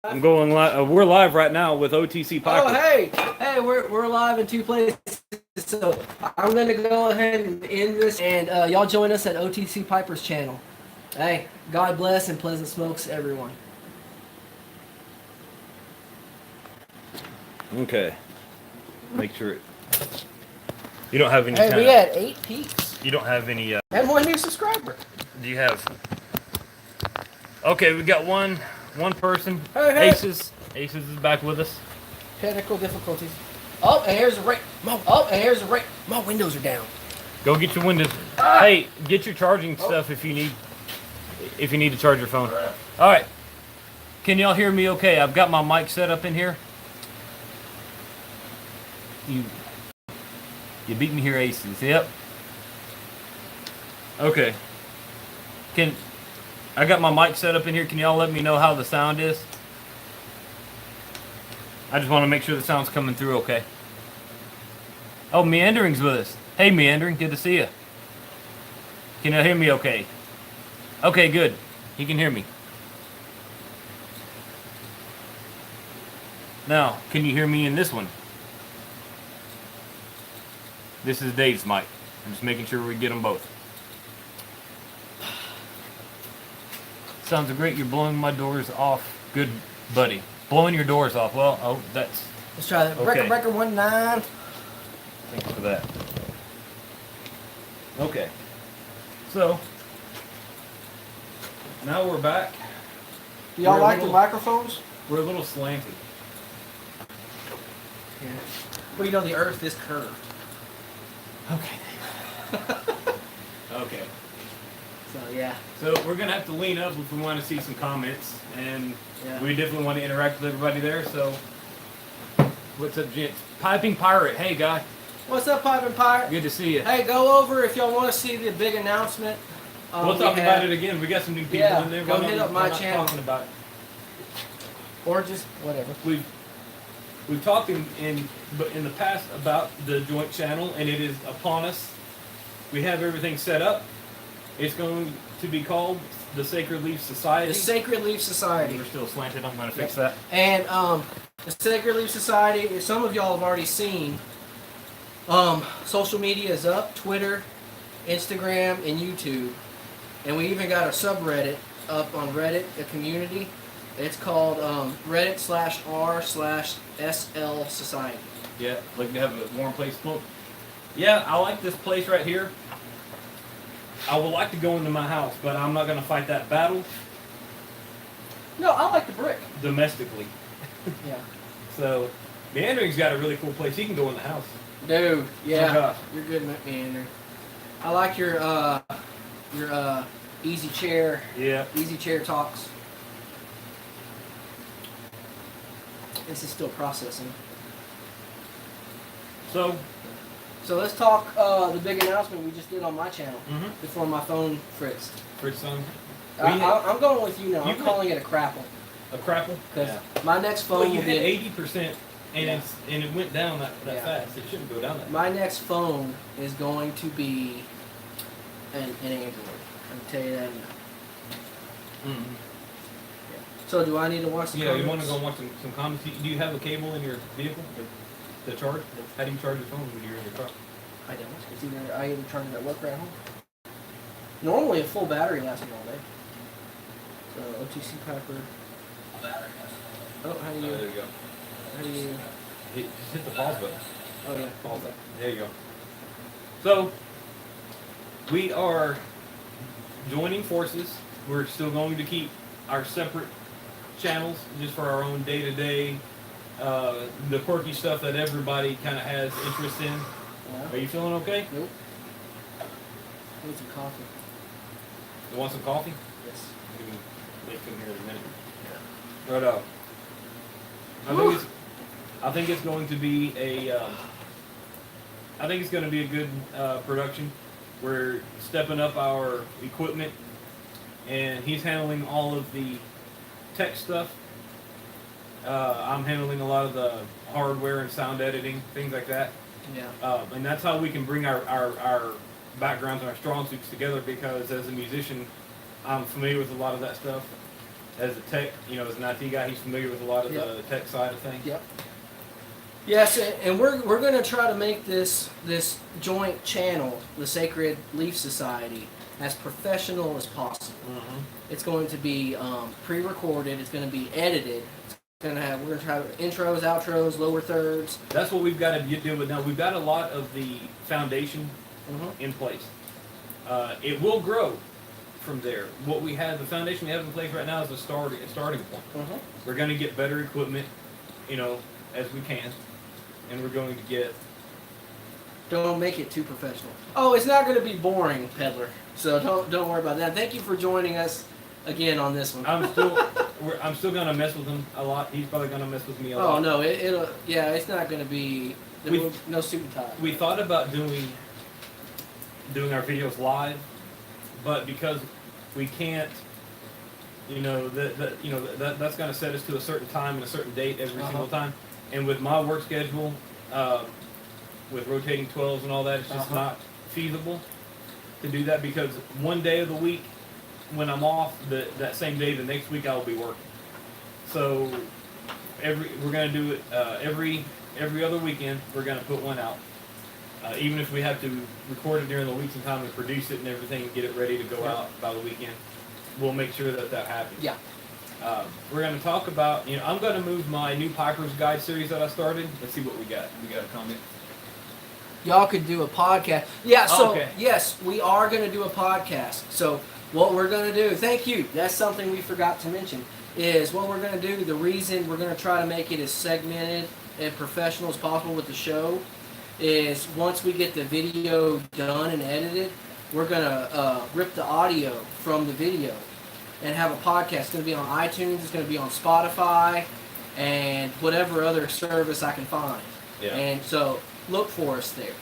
I'm going live. We're live right now with OTC Piper. Oh, hey, we're live in two places. So I'm gonna go ahead and end this, and y'all join us at OTC Piper's channel. Hey, God bless and pleasant smokes, everyone. Okay. Make sure it. You don't have any. Hey, we had 8 peeps You don't have any. and 1 new subscriber. Do you have? Okay, we got one person. Hey. Aces is back with us. Technical difficulties. Oh, and here's the rate. My windows are down. Go get your windows. Hey, get your charging stuff if you need to charge your phone. All right. Can y'all hear me? Okay, I've got my mic set up in here. You beat me here, Aces. Yep. Okay. I got my mic set up in here. Can y'all let me know how the sound is? I just want to make sure the sound's coming through okay. Oh, Meandering's with us. Hey, Meandering, good to see you. Can you hear me okay? Okay, good. He can hear me. Now, can you hear me in this one? This is Dave's mic. I'm just making sure we get them both. Sounds great. You're blowing my doors off. Good, buddy. Blowing your doors off. Well, that's... Let's try that. Okay. Breaker 19. Thank you for that. Okay. So, now we're back. Do y'all We're a like the little- microphones? We're a little slanted. Yeah. Well, you know the Earth is curved. Okay. Okay. So yeah. So we're going to have to lean up if we want to see some comments. And Yeah. we definitely want to interact with everybody there. So, what's up, gents? Piping Pirate. Hey, guy. What's up, Pipe and Pirate? Good to see you. Hey, go over if y'all want to see the big announcement. We'll talk about it again. We got some new people Yeah, in there. go We're hit not- up my we're not channel. Talking about it. Or just whatever. We've talked in the past about the joint channel, and it is upon us. We have everything set up. It's going to be called the Sacred Leaf Society. The Sacred Leaf Society. We're still slanted. I'm going to fix that. And the Sacred Leaf Society, some of y'all have already seen, social media is up, Twitter, Instagram, and YouTube. And we even got a subreddit up on Reddit, a community. It's called Reddit/r/SL Society. Yeah, like to have a warm place to smoke. Yeah, I like this place right here. I would like to go into my house, but I'm not going to fight that battle No, I like the brick. domestically. Yeah. So, Meandering's got a really cool place. He can go in the house. Dude, yeah. Oh, gosh. You're good, Meander. I like your easy chair talks. This is still processing. So, So let's talk the big announcement we just did on my channel Mhm. before my phone fritzed. Fritz son, I'm going with you now. You I'm could- calling it a crapple a crapple. because my next phone Well, you will had be 80%, and Yeah. it went down that Yeah. fast. It shouldn't go down that. my next phone is going to be an Android. I can tell you that now. Mm-hmm. So do I need to watch the Yeah, you want to comments? go watch some comments? Do you have a cable in your vehicle to charge? How do you charge your phone when you're in your car? I don't. It's either I either charge it at work or at home. Normally a full battery lasts me all day. So OTC Piper. Oh, how do you? There you go. How do you? Just hit the pause button. Oh yeah. Pause button. There you go. So, we are joining forces. We're still going to keep our separate channels just for our own day-to-day, the quirky stuff that everybody kind of has interest in. Yeah. Are you feeling okay? Nope. I need some coffee. You want some coffee? Yes. We can make them here in a minute. Yeah. Right up. I think it's going to be a good production. We're stepping up our equipment, and he's handling all of the tech stuff. I'm handling a lot of the hardware and sound editing, things like that. Yeah. And that's how we can bring our backgrounds and our strong suits together, because as a musician, I'm familiar with a lot of that stuff. as a tech, as an IT guy, he's familiar with a lot of the tech side of things. Yep. Yes, and we're going to try to make this joint channel, the Sacred Leaf Society, as professional as possible. Mm-hmm. It's going to be pre-recorded. It's going to be edited. We're going to try intros, outros, lower thirds. That's what we've got to deal with now. We've got a lot of the foundation in place. It will grow from there. The foundation we have in place right now is a starting point. We're going to get better equipment, as we can, and we're going to get. Don't make it too professional. Oh, it's not going to be boring, Peddler. So don't worry about that. Thank you for joining us again on this one. I'm still going to mess with him a lot. He's probably going to mess with me a lot. Oh no, it's not going to be no suit and tie. We thought about doing our videos live, but because we can't, that's going to set us to a certain time and a certain date every single time. And with my work schedule, with rotating 12s and all that, it's just not feasible to do that, because one day of the week when I'm off, that same day the next week I'll be working. So we're going to do it every other weekend. We're going to put one out. Even if we have to record it during the weeks and time and produce it and everything and get it ready to go out by the weekend, we'll make sure that happens. Yeah. We're going to talk about, I'm going to move my new Piper's Guide series that I started. Let's see what we got. We got a comment. Y'all could do a podcast. Yeah, so, okay. Yes, we are going to do a podcast. So, what we're going to do, thank you, that's something we forgot to mention, is what we're going to do, the reason we're going to try to make it as segmented and professional as possible with the show, is once we get the video done and edited, we're going to rip the audio from the video and have a podcast. It's going to be on iTunes, it's going to be on Spotify, and whatever other service I can find. Yeah. And so, look for us there.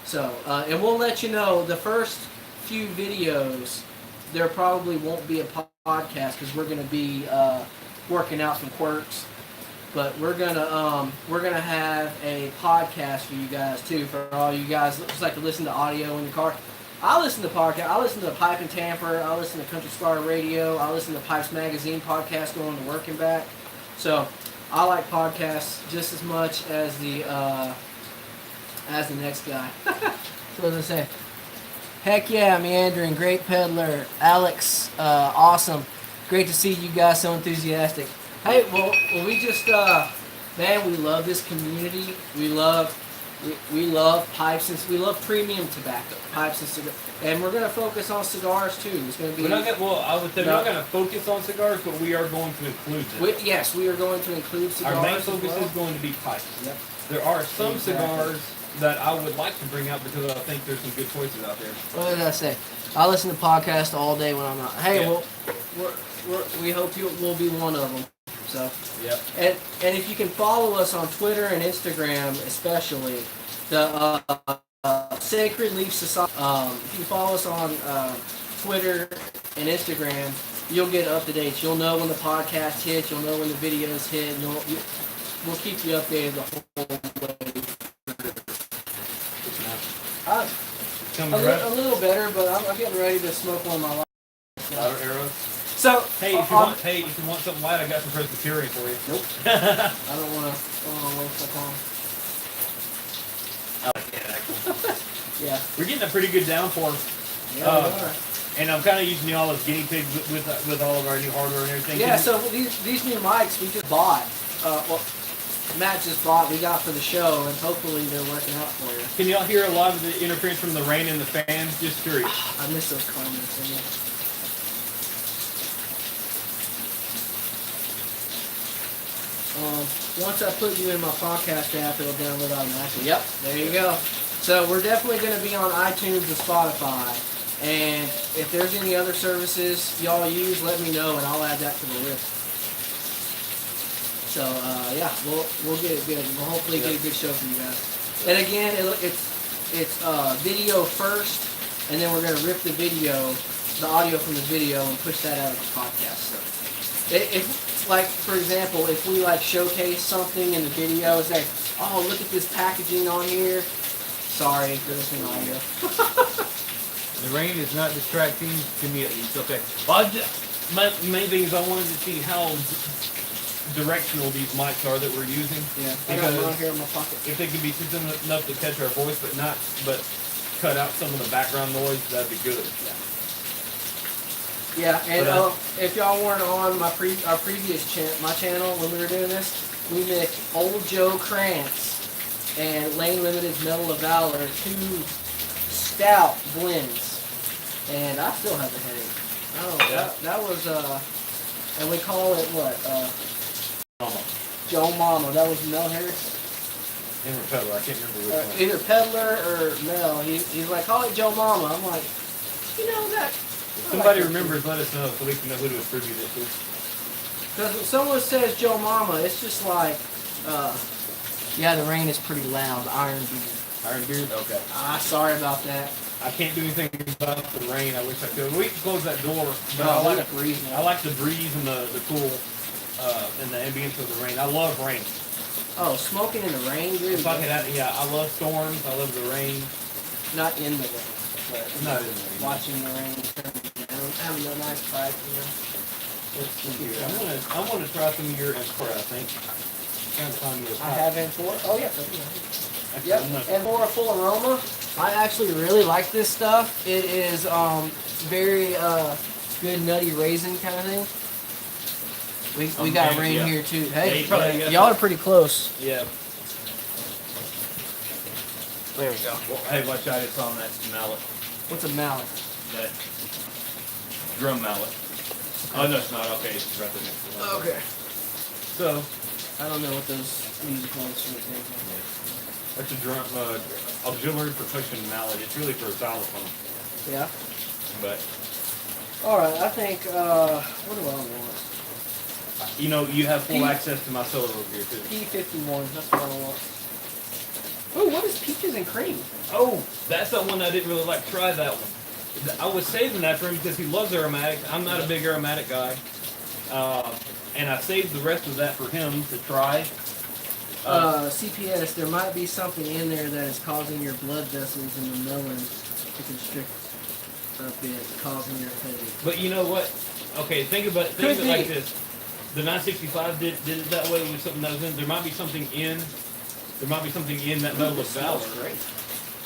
So, and we'll let you know, the first few videos, there probably won't be a podcast because we're going to be working out some quirks. But we're gonna have a podcast for you guys too. For all you guys that just like to listen to audio in the car, I listen to podcasts. I listen to Pipe and Tamper. I listen to Country Star Radio. I listen to Pipes Magazine podcast going to work and back. So I like podcasts just as much as the next guy. So what does it say? Heck yeah, Meandering, great peddler, Alex, awesome, great to see you guys so enthusiastic. Hey, well, we just, man, we love this community. We love pipes and we love premium tobacco, pipes and cigars, and we're gonna focus on cigars too. It's gonna be. I would say we're not gonna focus on cigars, but we are going to include them. Yes, we are going to include cigars. Our main focus is going to be pipes. Yep. There are some cigars that I would like to bring out because I think there's some good choices out there. What did I say? I listen to podcasts all day when I'm not. Hey, Yeah. well, we hope you will be one of them. So, yep. And if you can follow us on Twitter and Instagram, especially the Sacred Leaf Society. If you follow us on Twitter and Instagram, you'll get up to date. You'll know when the podcast hits. You'll know when the videos hit. We'll keep you updated the whole way. A little better, but I'm getting ready to smoke one of my life. Louder arrows. So hey, if you want something light, I got some Presbyterian for you. Nope. I don't want to waste my time. I like that actually. Yeah. We're getting a pretty good downpour. Yeah, we are. And I'm kind of using y'all as guinea pigs with all of our new hardware and everything. Yeah. So these new mics we just bought. Well, Matt just bought. We got for the show, and hopefully they're working out for you. Can y'all hear a lot of the interference from the rain and the fan? Just curious. I miss those comments. Once I put you in my podcast app, it'll download automatically. Yep, there you go. So we're definitely going to be on iTunes and Spotify. And if there's any other services y'all use, let me know, and I'll add that to the list. So yeah, we'll get it good. We'll hopefully get a good show for you guys. And again, it's video first, and then we're going to rip the audio from the video, and push that out of the podcast. So if like, for example, if we like showcase something in the video, it's like, oh, look at this packaging on here. Sorry for listening to audio. The rain is not distracting to me at least. Okay. Well, my main thing is I wanted to see how directional these mics are that we're using. Yeah, I got Because one here in my pocket. if they can be sensitive enough to catch our voice, but cut out some of the background noise, that'd be good. Yeah, and But, if y'all weren't on our previous my channel when we were doing this, we mixed Old Joe Krantz and Lane Limited's Medal of Valor, 2 stout blends, and I still have the headache. Oh, Yeah. that was and we call it what? Mama. Joe Mama. That was Mel Harris. And Repeller, I can't remember which one. Either Peddler or Mel. He's like, call it Joe Mama. I'm like, you know that. If somebody remembers, let us know so we can know who to attribute it to. Because when someone says Joe Mama, it's just like, yeah, the rain is pretty loud. Iron Beard. Iron Beard? Okay. Sorry about that. I can't do anything about the rain. I wish I could. We can close that door. But No, I like it's freezing. I like the breeze and the cool and the ambience of the rain. I love rain. Oh, smoking in the rain, dude. If I could, yeah, I love storms. I love the rain. Not in the rain, but Not in the rain. watching the rain turn down, having a nice fight, you know. Let's see here. I'm gonna try some of your Emperor, I think. Trying to find me a I have Amphora. Oh, yeah. Actually, Yep, I'm not- Amphora full aroma. I actually really like this stuff. It is very good nutty raisin kind of thing. We got rain yeah. here too. Hey, Yeah, y'all are pretty close. Yeah. There we go. Well, hey, watch out! It's on that mallet. What's a mallet? That drum mallet. Oh no, it's not. Okay, it's right there next to it. Okay. So I don't know what those musical instruments are. that's a drum auxiliary percussion mallet. It's really for a xylophone, Yeah. but All right. I think. What do I want? you know you have full access to my solo gear too. P51. That's what I want. Oh, what is peaches and cream? Oh, that's the one I didn't really like. Try that one. I was saving that for him because he loves aromatics. I'm not a big aromatic guy, and I saved the rest of that for him to try. CPS, there might be something in there that is causing your blood vessels in the melon to constrict a bit, causing your headache. But you know what? Okay, think of it Could like be. this. The 965 did it that way with something that was in. There might be something in that Medal of Valor. Smells great.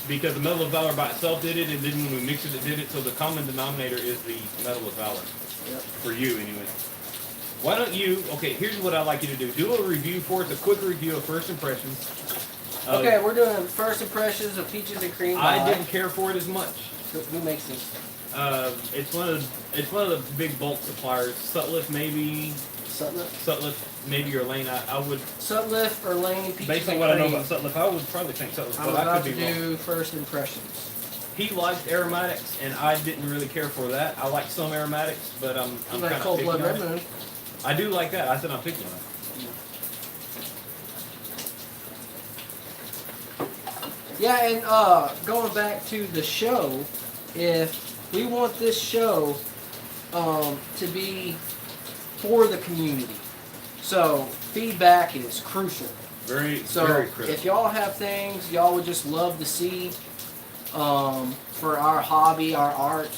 Because the Medal of Valor by itself did it, and then when we mixed it, it did it. So the common denominator is the Medal of Valor. Yep. For you, anyway. Why don't you? Okay, here's what I'd like you to do. Do a review for us, a quick review of first impressions. Okay, we're doing first impressions of peaches and cream. I didn't care for it as much. Who makes this? It's one of the big bulk suppliers. Sutliff maybe. Sutliff. Maybe, or Lane. I would. Sutliff or Lane peaches Based on and what I cream. know about Sutliff, I would probably think Sutliff, I'm but I about could to be wrong. do first impressions. He liked aromatics, and I didn't really care for that. I like some aromatics, but I'm You kind like of Cold picky Blood on Red it. Moon. I do like that. I said I'm picking on it. Yeah, and going back to the show, if we want this show to be for the community, so feedback is crucial. Very, So very critical. if y'all have things y'all would just love to see for our hobby, our art,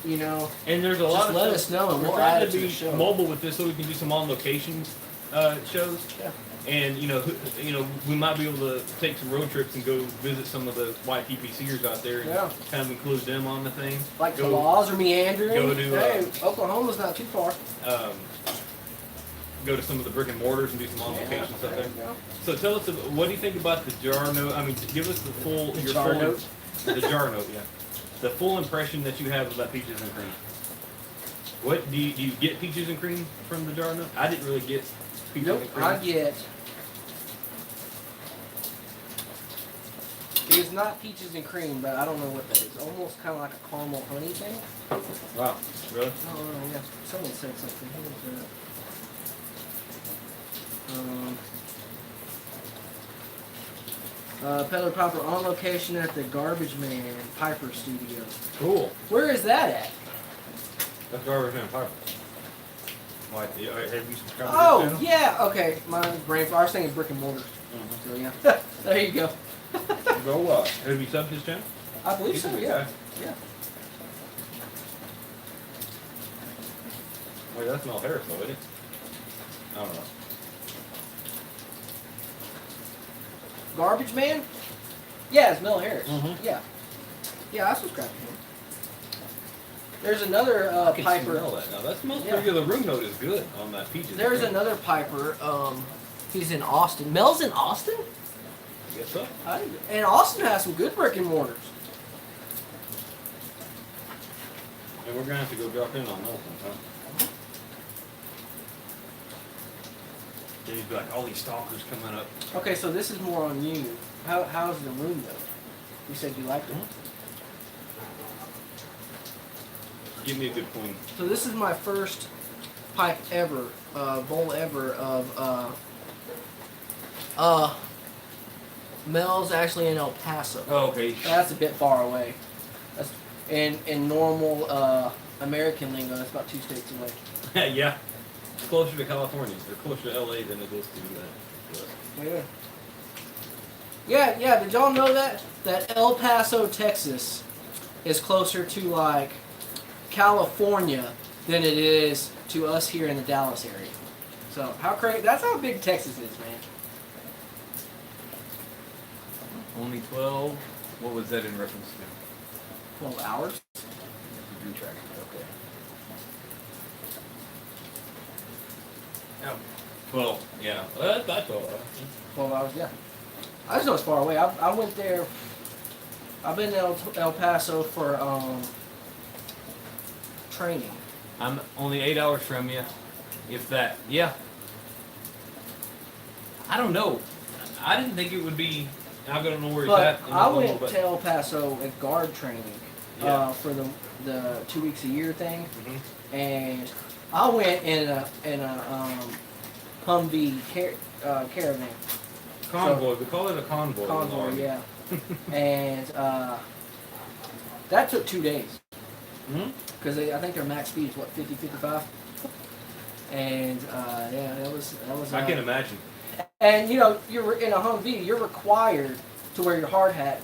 you know, And there's a just lot of let stuff- us know and We're we'll trying add to it to the be show. mobile with this, so we can do some on-location shows. Yeah. And we might be able to take some road trips and go visit some of the YTPCers out there and Yeah. kind of include them on the thing. Like Go- Claws or Meandering. go to, hey, Oklahoma's not too far. Go to some of the brick and mortars and do some on-location stuff there there. you go. So tell us, what do you think about the jar note? I mean, give us The jar note? The jar note, yeah. The full impression that you have about peaches and cream. What do you get peaches and cream from the jar note? I didn't really get peaches Nope, and cream. I get. It's not peaches and cream, but I don't know what that is. Almost kind of like a caramel honey thing. Wow, really? I don't know. Yeah, someone said something. Who was that? Peddler Piper on location at the Garbage Man Piper Studio. Cool. Where is that at? That's garbage man piper. Why, have you subscribed to Oh, this channel? yeah. Okay, my brain. I was thinking brick and mortar. Mhm. So yeah, there you go. Go have you subbed his channel? I believe He's a so. good Yeah. guy. Yeah. Wait, that's Mel Harris, though, isn't it? I don't know. Garbage Man? Yeah, it's Mel Harris. Mhm. Yeah. Yeah, I subscribe to him. There's another I can Piper. smell that now. That smells Yeah. pretty good. The room note is good on that peaches. There's another Piper. He's in Austin. Mel's in Austin? I guess so. And Austin has some good brick and mortars. And we're gonna have to go drop in on those ones, huh? Then you'd be like, all these stalkers coming up. Okay, so this is more on you. How's the room though? You said you liked it. Give me a good queen. So this is my first pipe ever, bowl ever of Mel's actually in El Paso. Oh, okay. That's a bit far away. That's in normal American lingo. That's about 2 states away. Yeah. It's closer to California. Or closer to LA than it is to Yeah. Yeah. Did y'all know that El Paso, Texas, is closer to like California than it is to us here in the Dallas area? So how crazy! That's how big Texas is, man. Only 12. What was that in reference to? 12 hours. Degree tracking. Okay. LA. 12. Yeah. That's all. 12 hours, yeah. I just know it's far away. I went there. I've been to El Paso for training. I'm only 8 hours from you, if that. Yeah. I don't know. I didn't think it would be. I don't know where he's But at. I went to El Paso at guard training Yeah. for the 2 weeks a year thing, Mhm. and I went in a Humvee caravan. Convoy. We call it a convoy. in the Convoy, Army. yeah. And that took 2 days. Mhm. Because I think their max speed is what, 50, 55? And yeah, that was. I can imagine. And you know, you're in a Humvee. You're required to wear your hard hat,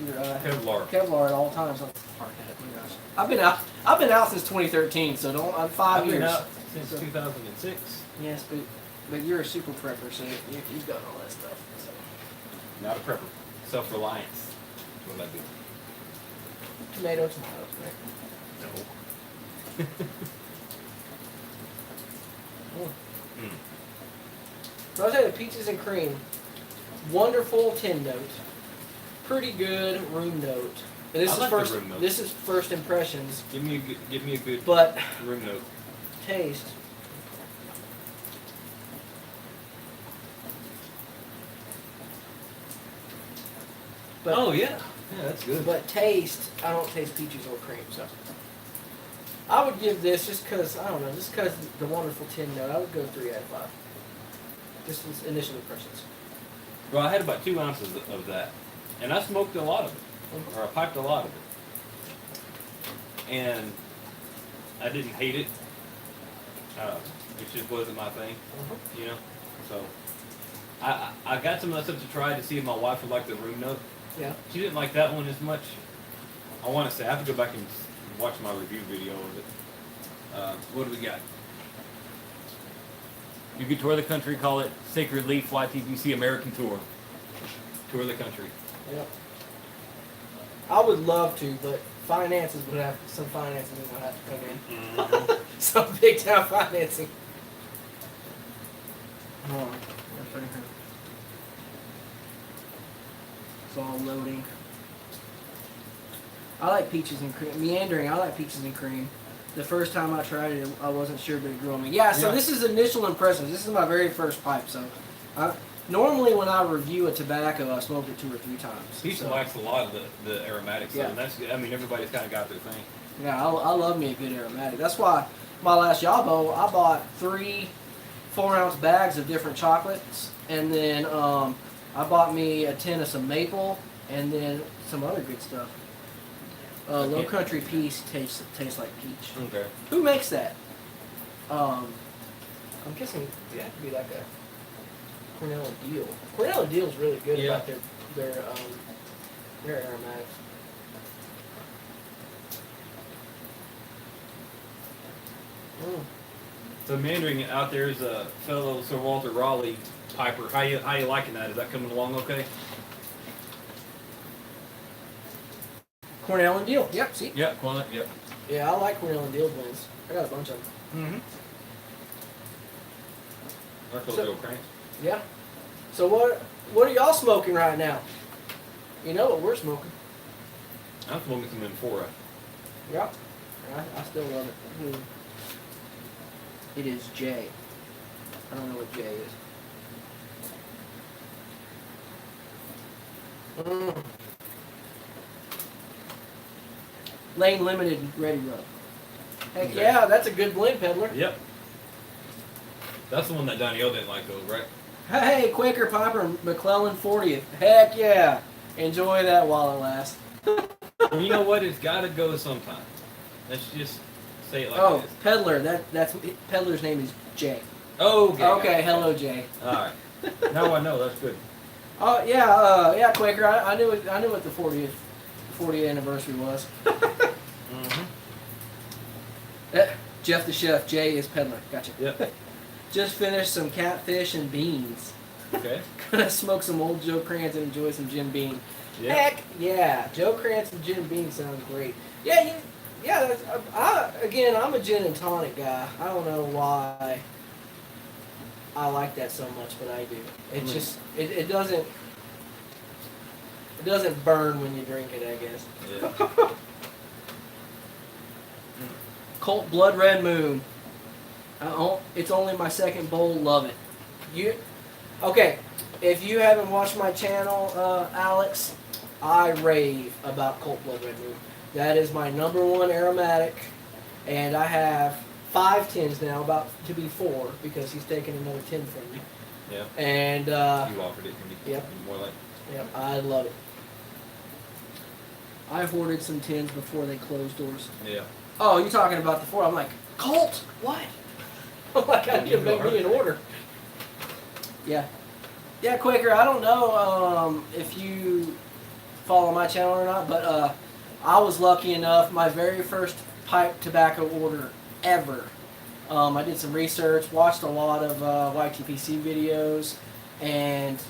your Kevlar. Kevlar at all times. Hard hat. Oh my gosh. I've been out since 2013, so don't. I'm 5 I've been years. out since So- 2006. Yes, but you're a super prepper, so you've done all that stuff. So. Not a prepper. Self-reliance. What I do. Tomato, tomato. No. Mm. So I'll tell you, peaches and cream, wonderful 10 note, pretty good room note. And this I is like the first. room note. This is first impressions, Give me a good but room note. taste. But, Oh yeah. Yeah, that's good. But taste, I don't taste peaches or cream, so. I would give this just because, I don't know, just because the wonderful 10 note, I would go 3 out of 5. Just as initial impressions. Well, I had about 2 ounces of that, and I smoked a lot of it, or I piped a lot of it, and I didn't hate it. It just wasn't my thing, you know. So I got some of that stuff to try to see if my wife would like the room note. Yeah. She didn't like that one as much. I want to say I have to go back and watch my review video of it. What do we got? You could tour the country, call it Sacred Leaf YTBC American Tour. Tour the country. Yep. I would love to, but finances would have some financing would have to come in. Some big time financing. Hold on. That's right here. It's all loading. I like peaches and cream. Meandering, I like peaches and cream. The first time I tried it, I wasn't sure, but it grew on me. Yeah, so Yeah. this is initial impressions. This is my very first pipe. So, normally when I review a tobacco, I smoke it 2 or 3 times. He So, likes a lot of the aromatic stuff, Yeah. and that's good. I mean, everybody's kind of got their thing. yeah, I love me a good aromatic. That's why my last Yabo, I bought 3 4-ounce bags of different chocolates, and then I bought me a tin of some maple, and then some other good stuff. Low Okay. Country Peace tastes like peach. Okay. Who makes that? I'm guessing it have to be like a Cornell and Deal. Cornell and Deal's really good Yeah. about their aromatics. So meandering out there is a fellow Sir Walter Raleigh piper. How you liking that? Is that coming along okay? Cornell and Deal. Yep. See. Yep. Yep. Yeah, I like Cornell and Deal blends. I got a bunch of them. Mm-hmm. That's So- what Joe Cranks. Yeah. So what are y'all smoking right now? You know what we're smoking. I'm smoking some Amphora. Yeah. I still love it. It is J. I don't know what J is. Lane Limited Ready Rub. Heck Okay. yeah, that's a good blend, Peddler. Yep. That's the one that Donnie O didn't like, though, right? Hey, Quaker Piper McClellan 40th. Heck yeah. Enjoy that while it lasts. Well, you know what? It's got to go sometime. Let's just say it like Oh, this. Peddler. That's Peddler's name is Jay. Oh, okay. Okay, hello Jay. All right. Now I know. That's good. Oh yeah, Quaker. I knew what the 40th anniversary was. Mm-hmm. Jeff the chef. Jay is Peddler. Gotcha. Yep. Just finished some catfish and beans. Okay. Gonna smoke some old Joe Krantz and enjoy some Jim Beam. Yep. Heck yeah, Joe Krantz and Jim Beam sounds great. Yeah, that's, I'm a gin and tonic guy. I don't know why I like that so much, but I do. It just it doesn't burn when you drink it, I guess. Yeah. Colt Blood Red Moon. It's only my second bowl. Love it. Okay? If you haven't watched my channel, Alex, I rave about Colt Blood Red Moon. That is my #1 aromatic, and I have 5 tins now, about to be 4, because he's taking another 10 from me. Yeah. And You offered it to me. Yep. More like. Yep, I love it. I've ordered some tins before they closed doors. Yeah. Oh, you're talking about the 4? I'm like, Colt, what? I'm like, I need to make me an order. Yeah. Yeah, Quaker, I don't know if you follow my channel or not, but I was lucky enough, my very first pipe tobacco order ever. I did some research, watched a lot of YTPC videos, and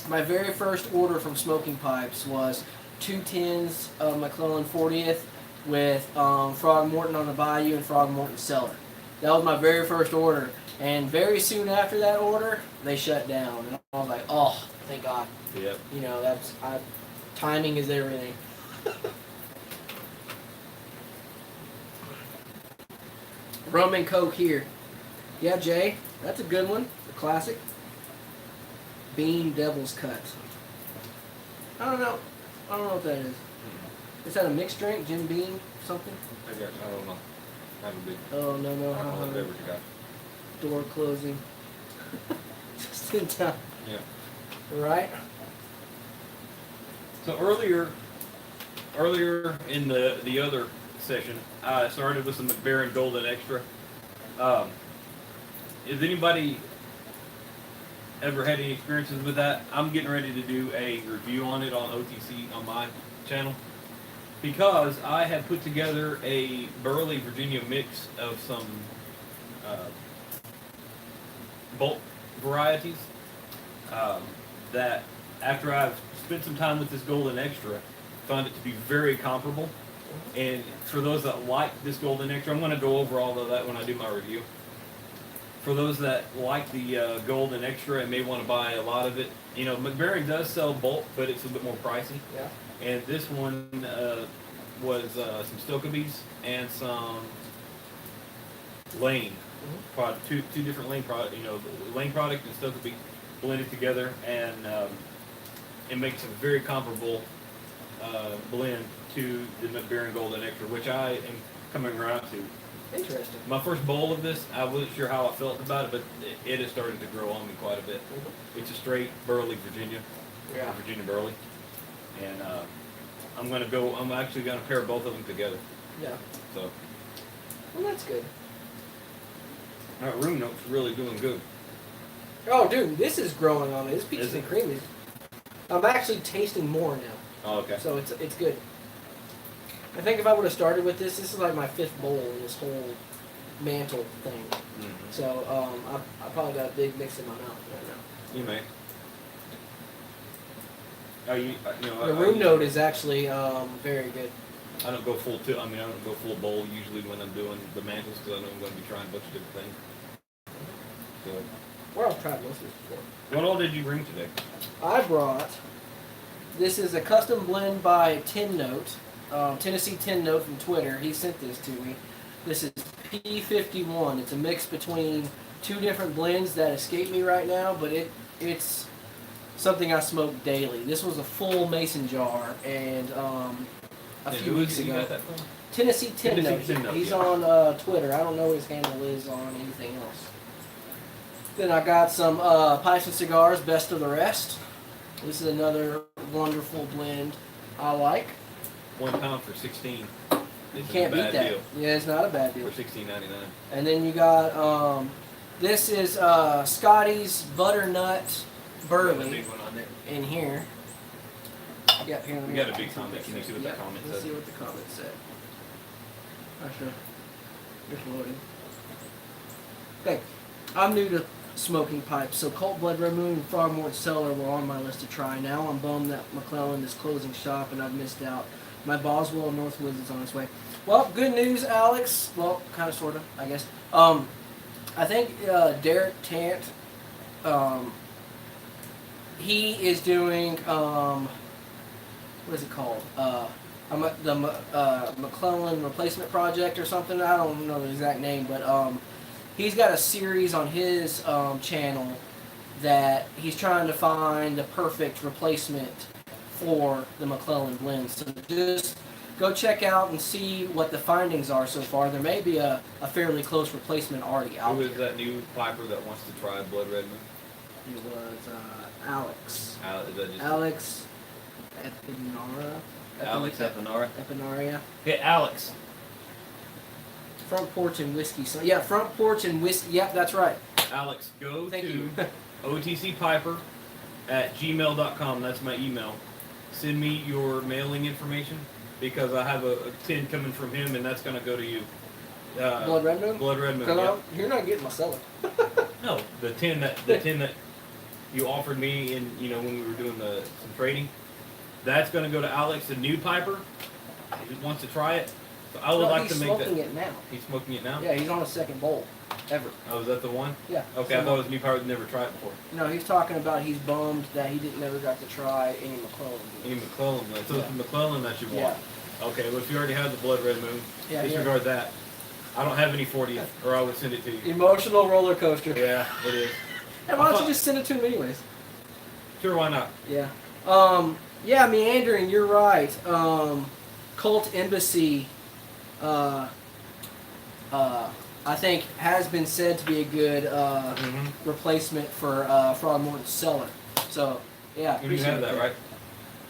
my very first order from Smoking Pipes was 2 tins of McClellan 40th with Frog Morton on the Bayou and Frog Morton Cellar. That was my very first order, and very soon after that order, they shut down. And I was like, oh, thank God. Yep. You know, timing is everything. Rum and Coke here. Yeah, Jay, that's a good one. A classic. Bean Devil's Cut. I don't know what that is. Is that a mixed drink? Jim Beam? Something? I don't know. Have a big. Oh, no. I don't know what beverage you got. Door closing. Just in time. Yeah. Right? So earlier in the other session, I started with some McBaron Golden Extra. Has anybody ever had any experiences with that? I'm getting ready to do a review on it on OTC on my channel because I have put together a Burley Virginia mix of some bulk varieties that after I've spent some time with this Golden Extra, found it to be very comparable. And for those that like this Golden Extra, I'm going to go over all of that when I do my review. For those that like the Golden Extra and may want to buy a lot of it, you know, McBaron does sell bulk, but it's a bit more pricey. Yeah. And this one was some Stokebys and some Lane product, two different Lane product. You know, the Lane product and Stokeby blended together, and it makes a very comparable blend to the McBaron Golden Extra, which I am coming around to. Interesting. My first bowl of this, I wasn't sure how I felt about it, but it has started to grow on me quite a bit. It's a straight Burley, Virginia. Yeah. Virginia Burley. And I'm actually going to pair both of them together. Yeah. So, Well, that's good. that room note's really doing good. Oh, dude, this is growing on me. This peaches Is and it? cream is. I'm actually tasting more now, Oh, okay. so it's good. I think if I would have started with this is like my 5th bowl in this whole mantle thing. Mm-hmm. So I probably got a big mix in my mouth right now. You may. Are you? The room note is actually very good. I don't go full tilt. I mean, I don't go full bowl usually when I'm doing the mantles because I know I'm going to be trying a bunch of different things. So, Well, I've tried most of this before. what all did you bring today? I brought. This is a custom blend by Tin Note, Tennessee Tin Note from Twitter. He sent this to me. This is P51. It's a mix between two different blends that escape me right now, but it's something I smoke daily. This was a full mason jar, and a few weeks You ago. got that from? Tennessee Tin Tennessee Note. Tin Note, He's yeah. on Twitter. I don't know what his handle is on anything else. Then I got some Pipes and Cigars, Best of the Rest. This is another wonderful blend I like. 1 pound for 16. You This can't is a beat bad that. deal. Yeah, it's not a bad deal. For $16.99. And then you got this is Scotty's Butternut Burley Big one on there. in here. Yep, here. We got a big comment. Can you see what Yep, the comment let's said? see what the comment said. Actually, just loading. Okay, I'm new to smoking pipes, so Colt, Blood Red Moon, and Frogmore Cellar were on my list to try. Now I'm bummed that McClellan is closing shop and I've missed out. My Boswell Northwoods is on its way. Well, good news, Alex. Well, kind of, sort of, I guess. I think Derek Tant, he is doing, what is it called? The McClellan Replacement Project or something. I don't know the exact name, but he's got a series on his channel that he's trying to find the perfect replacement for the McClellan blend. So just go check out and see what the findings are so far. There may be a fairly close replacement already out Who is there. that new piper that wants to try Blood Red Moon? It was Alex. Is that just Alex Epinara. Alex Epinara? Epinaria. Hey, Alex. Front Porch and Whiskey. So yeah, Front Porch and Whiskey. Yep, that's right. Alex, go Thank to you. otcpiper@gmail.com. That's my email. Send me your mailing information because I have a tin coming from him, and that's going to go to you. Blood Red Moon. Blood Red Moon. Cause Yeah. you're not getting my cellar. No, the tin that you offered me in when we were doing some trading. That's going to go to Alex, the new piper. He wants to try it. So I would No, like he's to make that. smoking it now. He's smoking it now. Yeah, he's on his second bowl, ever. Oh, is that the one? Yeah. Okay, I thought it was a new piper that never tried it before. No, he's talking about he's bummed that he never got to try any McClellan. Any McClellan, then. So it's Yeah. the McClellan that you want. Yeah. Okay, well if you already have the Blood Red Moon, Yeah, disregard that. I don't have any 40th, or I would send it to you. Emotional roller coaster. Yeah, it is. And why don't you just send it to him anyways? Sure, why not? Yeah. Yeah, meandering, you're right. Cult Embassy, I think, has been said to be a good replacement for Frogmorton's Cellar. So, yeah. You appreciate have that, right?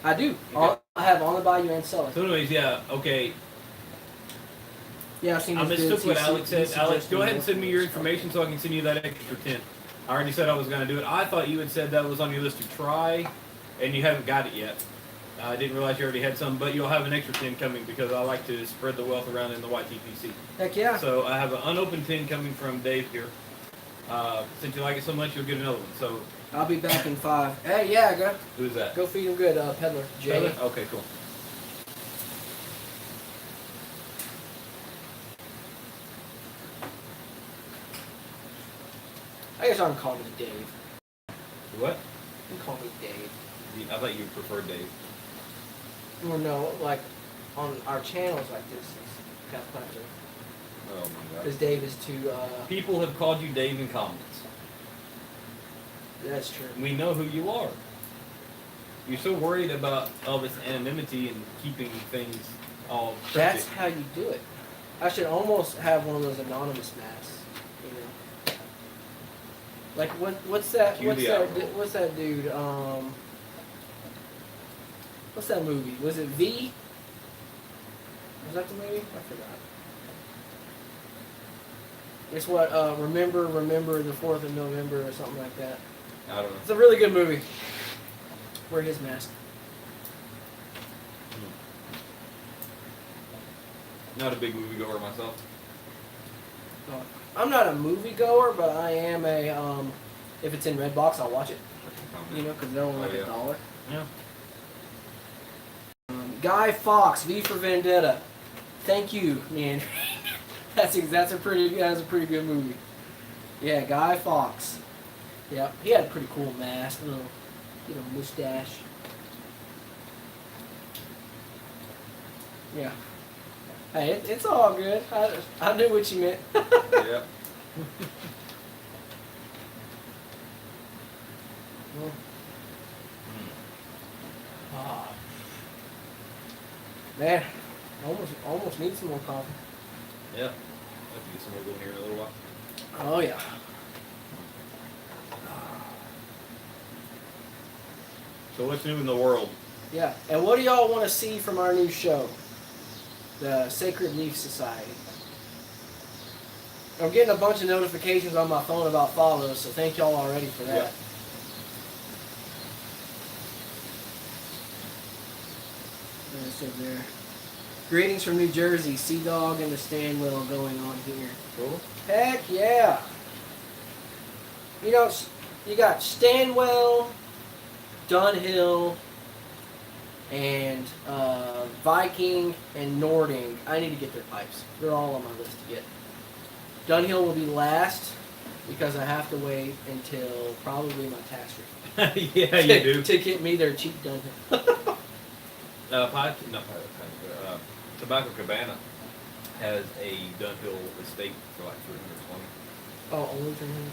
I do. Okay. I have On the Bayou and Cellar. So anyways, yeah, okay. Yeah, I've seen I his mistook vids. what He Alex said. suggested Alex, go ahead and more send me your stuff. information so I can send you that extra 10. I already said I was going to do it. I thought you had said that was on your list to try, and you haven't got it yet. I didn't realize you already had some, but you'll have an extra 10 coming because I like to spread the wealth around in the YTPC. Heck yeah. So I have an unopened 10 coming from Dave here. Since you like it so much, you'll get another one. So I'll be back in 5. Hey, yeah, who's that? go feed him good, peddler. Jay. Taylor? Okay, cool. I guess I can call me Dave. What? You can call me Dave. I thought you preferred Dave. Or no, like on our channels like this, it's kind of pleasure. Oh my god. Because Dave is too. People have called you Dave in comments. That's true. We know who you are. You're so worried about all this anonymity and keeping things all That's cryptic. how you do it. I should almost have one of those anonymous masks. You know. Like what's that? Cue the outro. What's that dude? What's that movie? Was it V? Was that the movie? I forgot. It's what, remember the 4th of November or something like that. I don't know. It's a really good movie. Wear his mask. Not a big movie goer myself. I'm not a movie goer, but I am a if it's in Redbox, I'll watch it. You know, because they're only like Oh, yeah. $1. Yeah. Guy Fawkes, V for Vendetta. Thank you, man. that's a pretty good movie. Yeah, Guy Fawkes. Yep, he had a pretty cool mask, little mustache. Yeah. Hey, it's all good. I knew what you meant. Yeah. Ah. Man, almost need some more coffee. Yeah. I'll have to get some more going here in a little while. Oh yeah. So what's new in the world? Yeah. And what do y'all want to see from our new show? The Sacred Leaf Society. I'm getting a bunch of notifications on my phone about follows, so thank y'all already for that. Yeah. That's it there. Greetings from New Jersey. Sea Dog and the Stanwell going on here. Cool. Heck yeah. You know, you got Stanwell, Dunhill, and Viking and Nording. I need to get their pipes. They're all on my list to get. Dunhill will be last because I have to wait until probably my tax return. Yeah, you do. To get me their cheap Dunhill. Tobacco Cabana has a Dunhill estate for like 320. Oh, only 320?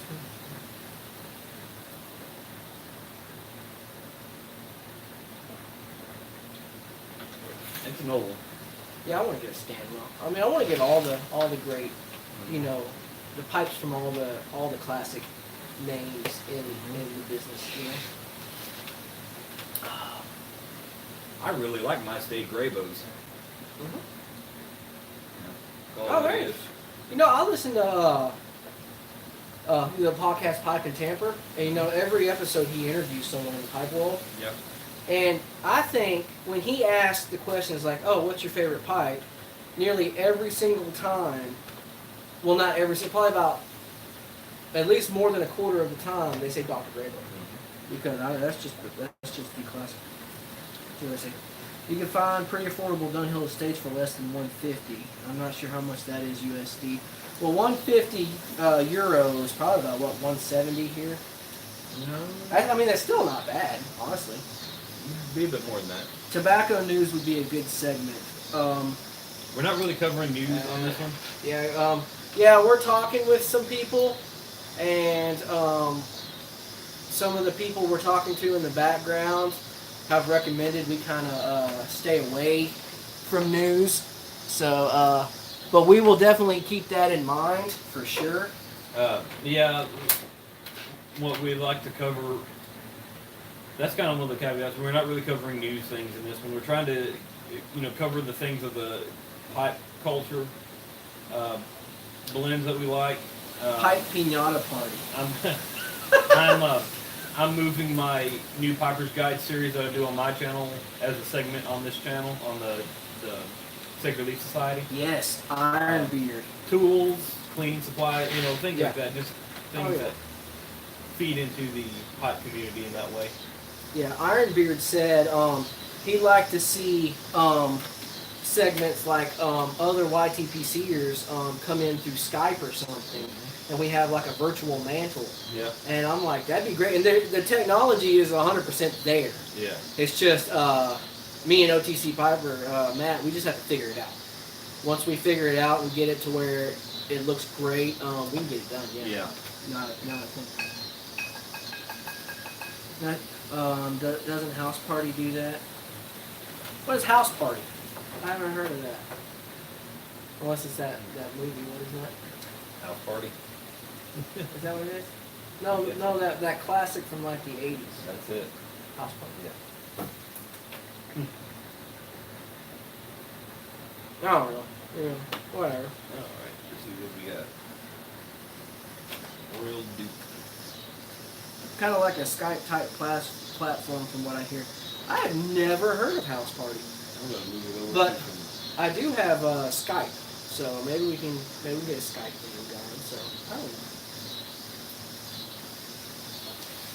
It's an old one. Yeah, I want to get a Stanwell. I mean, I want to get all the great, you know, the pipes from all the classic names in the business. You know. I really like my state Graybows. Oh, there it is. You know, I listen to the podcast Pipe and Tamper, and you know, every episode he interviews someone in the pipe world. Yep. And I think when he asks the questions like, "Oh, what's your favorite pipe?" nearly every single time, well, not every single, probably about at least more than a quarter of the time, they say Dr. Graybow. Because that's just the classic. See what I say? You can find pretty affordable Dunhill estates for less than $150. I'm not sure how much that is USD. Well, 150 euro is probably about what 170 here. No. I mean, that's still not bad, honestly. Be a bit more than that. Tobacco news would be a good segment. We're not really covering news on this one. Yeah, we're talking with some people, and some of the people we're talking to in the background have recommended we kind of stay away from news. So, but we will definitely keep that in mind for sure. Yeah, what we like to cover, that's kind of one of the caveats. We're not really covering news things in this one. We're trying to, cover the things of the pipe culture, blends that we like. Pipe Pinata Party. I'm moving my new Piper's Guide series that I do on my channel as a segment on this channel on the Sacred Leaf Society. Yes, Iron Beard. Tools, cleaning supplies, things Yeah. like that. Just things that feed into the pipe community in that way. Yeah, Ironbeard said he'd like to see segments like other YTPCers come in through Skype or something, and we have like a virtual mantle. Yeah. And I'm like, that'd be great. And the technology is 100% there. Yeah. It's just me and OTC Piper, Matt, we just have to figure it out. Once we figure it out and get it to where it looks great, we can get it done. Yeah. Yeah. Not a thing. Doesn't House Party do that? What is House Party? I haven't heard of that. Unless it's that movie. What is that? House Party. Is that what it is? No, Yeah. no, that classic from like the 80s. That's it. House Party. I don't know. Yeah, whatever. Alright, let's see what we got. Royal Duke. Kind of like a Skype type platform from what I hear. I have never heard of House Party. I'm gonna move it over But to some. I do have Skype, so maybe we can get a Skype thing going. So I don't know.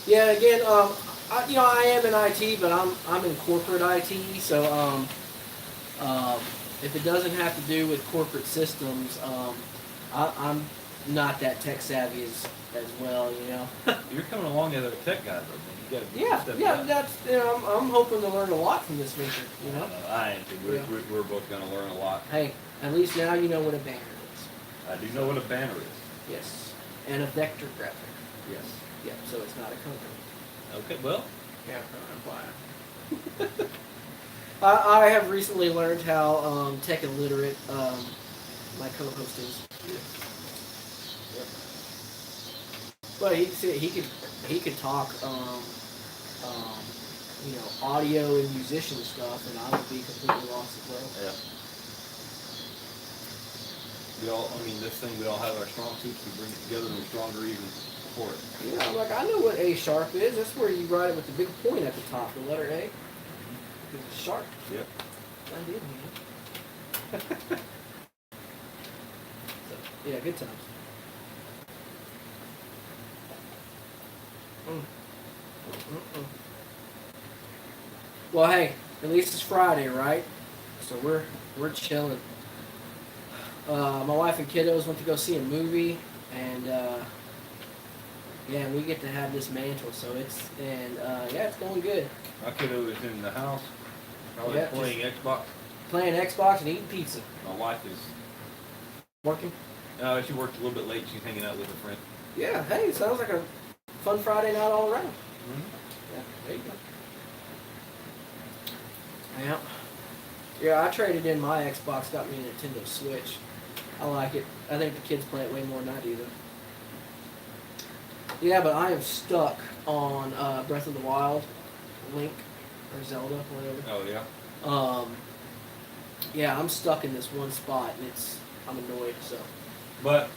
Yeah, again, I am in IT, but I'm in corporate IT, so if it doesn't have to do with corporate systems, I'm not that tech savvy as well, you know. You're coming along as a tech guy, though. Man. You got to Yeah, step yeah, up. that's I'm hoping to learn a lot from this venture, you know. I ain't. Yeah. We're both going to learn a lot. Hey, at least now you know what a banner is. I do know what a banner is. Yes, and a vector graphic. Yes. Yeah, so it's not a company. Okay. Well. Yeah, I'm fine. I have recently learned how tech illiterate my co-host is. Yep. But he could talk audio and musician stuff, and I would be completely lost as well. Yeah. This thing, we all have our strong suits. We bring it together, and we're stronger even for it. Yeah, like I know what A sharp is. That's where you write it with the big point at the top, the letter A. It's sharp. Yep. I did, man. So, yeah, good times. Well, hey, at least it's Friday, right? So we're chilling. My wife and kiddos went to go see a movie, and we get to have this mantle. So it's going good. My kiddo is in the house, probably Yeah, playing Xbox. Playing Xbox and eating pizza. My wife is. Working. She worked a little bit late. She's hanging out with her friend. Yeah. Hey, sounds like a fun Friday night all around. Mm-hmm. Yeah. There you go. Yeah. Yeah, I traded in my Xbox, got me a Nintendo Switch. I like it. I think the kids play it way more than I do, though. Yeah, but I am stuck on Breath of the Wild, Link, or Zelda, whatever. Oh yeah. Yeah, I'm stuck in this one spot, and I'm annoyed. So. But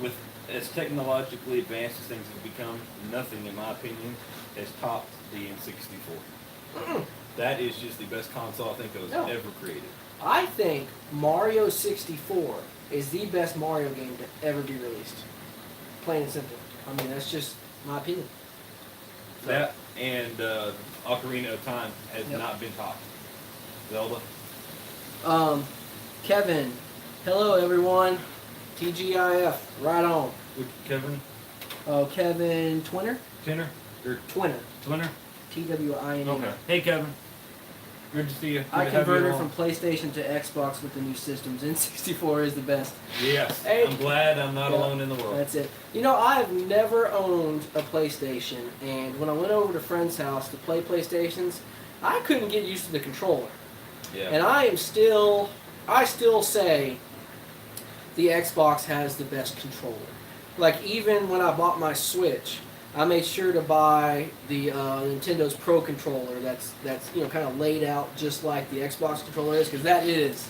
with as technologically advanced as things have become, nothing, in my opinion, has topped the N64. That is just the best console I think that was ever created. I think Mario 64 is the best Mario game to ever be released. Plain and simple. I mean, that's just my opinion. So. That and Ocarina of Time has not been topped. Zelda. Kevin. Hello, everyone. TGIF. Right on. With Kevin. Oh, Kevin Twinner? Tinner? Or Twinner. Twinner? TWINNER. Okay. Hey, Kevin. Good to see you. I Good to have you converted along. from PlayStation to Xbox with the new systems. N64 is the best. Yes. Hey. I'm glad I'm not alone in the world. That's it. You know, I have never owned a PlayStation, and when I went over to a friend's house to play PlayStations, I couldn't get used to the controller. Yeah. And I still say the Xbox has the best controller. Like, even when I bought my Switch, I made sure to buy the Nintendo's Pro controller that's kind of laid out just like the Xbox controller is, because that is,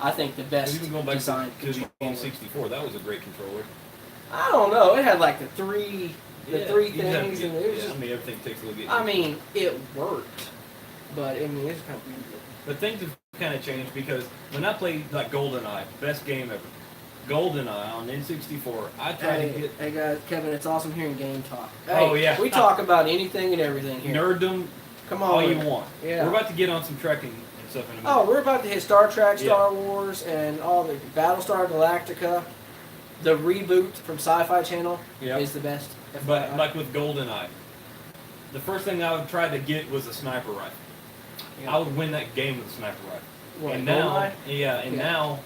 I think, the best Even going back designed to the controller. N64, that was a great controller. I don't know. It had like the three You things, and it was just. I mean, everything takes a little bit. I mean, it worked, but I mean, it's kind of weird. But things have kind of changed because when I played like GoldenEye, best game ever, GoldenEye on N64, I tried to get Hey guys, Kevin, it's awesome hearing game talk. Oh, Hey, yeah. we talk about anything and everything here. nerddom Come on, all you want. Yeah. We're about to get on some trekking and stuff in a minute. Oh, we're about to hit Star Trek, Yeah. Star Wars, and all the Battlestar Galactica. The reboot from Sci-Fi Channel Yep. is the best. But FYI. like with GoldenEye, the first thing I would try to get was a sniper rifle. Yeah. I would win that game with a sniper rifle. What, and now, GoldenEye? yeah, and Yeah. now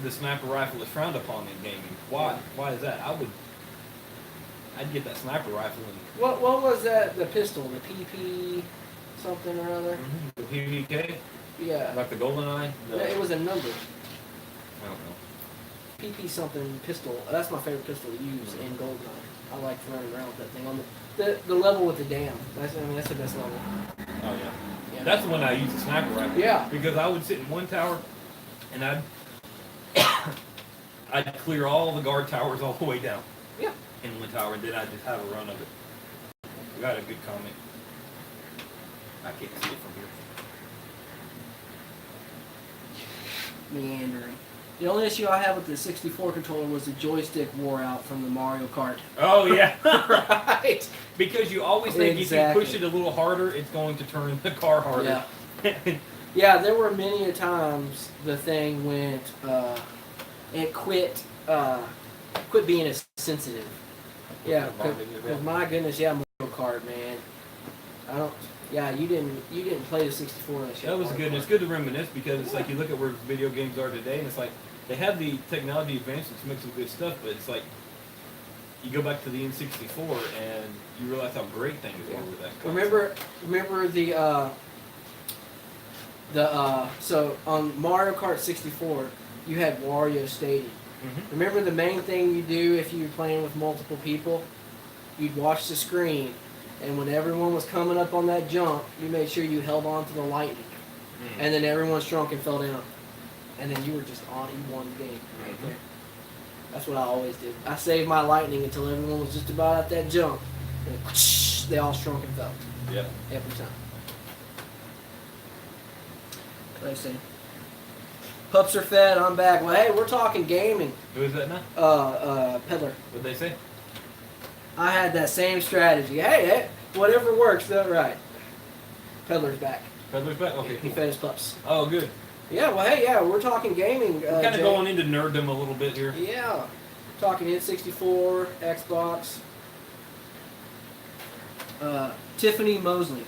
the sniper rifle is frowned upon in gaming. Why? Yeah. Why is that? I'd get that sniper rifle and What was that? The pistol, the PP something or other. the PVK, Yeah. like the GoldenEye. Yeah, it was a number. I don't know. PP something pistol. That's my favorite pistol to use in GoldenEye. I like running around with that thing on the level with the dam. That's the best level. Oh yeah. Yeah. That's the one I use the sniper rifle. Yeah. Because I would sit in one tower, and I'd clear all the guard towers all the way down. Yeah. In one tower, and then I'd just have a run of it. We got a good comment. I can't see it from here. Meandering. The only issue I had with the 64 controller was the joystick wore out from the Mario Kart. Oh yeah. Right. Because you always think Exactly. if you push it a little harder, it's going to turn the car harder. Yeah. Yeah, there were many a times the thing went, it quit being as sensitive. Yeah, because my goodness, yeah, Mario Kart, man. I don't. Yeah, you didn't play the 64. That was good. And it's good to reminisce because it's like you look at where video games are today, and it's like they have the technology advancements to make some good stuff, but it's like you go back to the N64 and you realize how great things were with that. Remember so on Mario Kart 64, you had Wario Stadium. Mm-hmm. Remember the main thing you do if you were playing with multiple people? You'd watch the screen, and when everyone was coming up on that jump, you made sure you held on to the lightning. Mm-hmm. And then everyone shrunk and fell down. And then you were just on, you won the game right Mhm. there. That's what I always did. I saved my lightning until everyone was just about at that jump. And they all shrunk and fell. Yeah. Every time. What I say? Pups are fed, I'm back. Well, hey, we're talking gaming. Who is that now? Peddler. What'd they say? I had that same strategy. Hey, whatever works, that's right. Peddler's back. Peddler's back? Okay, He cool. fed his pups. Oh, good. Yeah, well, hey, yeah, we're talking gaming. We're kind of Jay. going into nerddom a little bit here. Yeah. Talking N64, Xbox. Tiffany Mosley.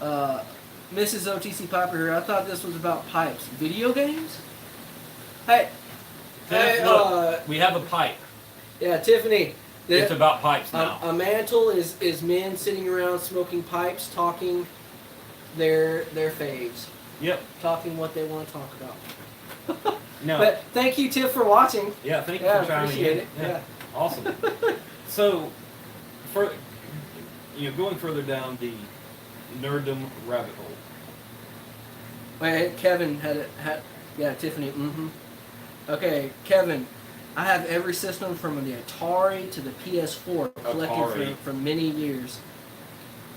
Mrs. OTC Piper here. I thought this was about pipes. Video games? Hey. Tiff, Hey, look, we have a pipe. yeah, Tiffany. It's about pipes now. A mantle is men sitting around smoking pipes, talking their faves. Yep. Talking what they want to talk about. No. But thank you, Tiff, for watching. Yeah, thank you Yeah, for chiming appreciate in. it. Yeah. Awesome. So, for going further down the nerddom rabbit hole. Wait, Kevin had yeah, Tiffany. Okay, Kevin, I have every system from the Atari to the PS4 collected Atari. for many years.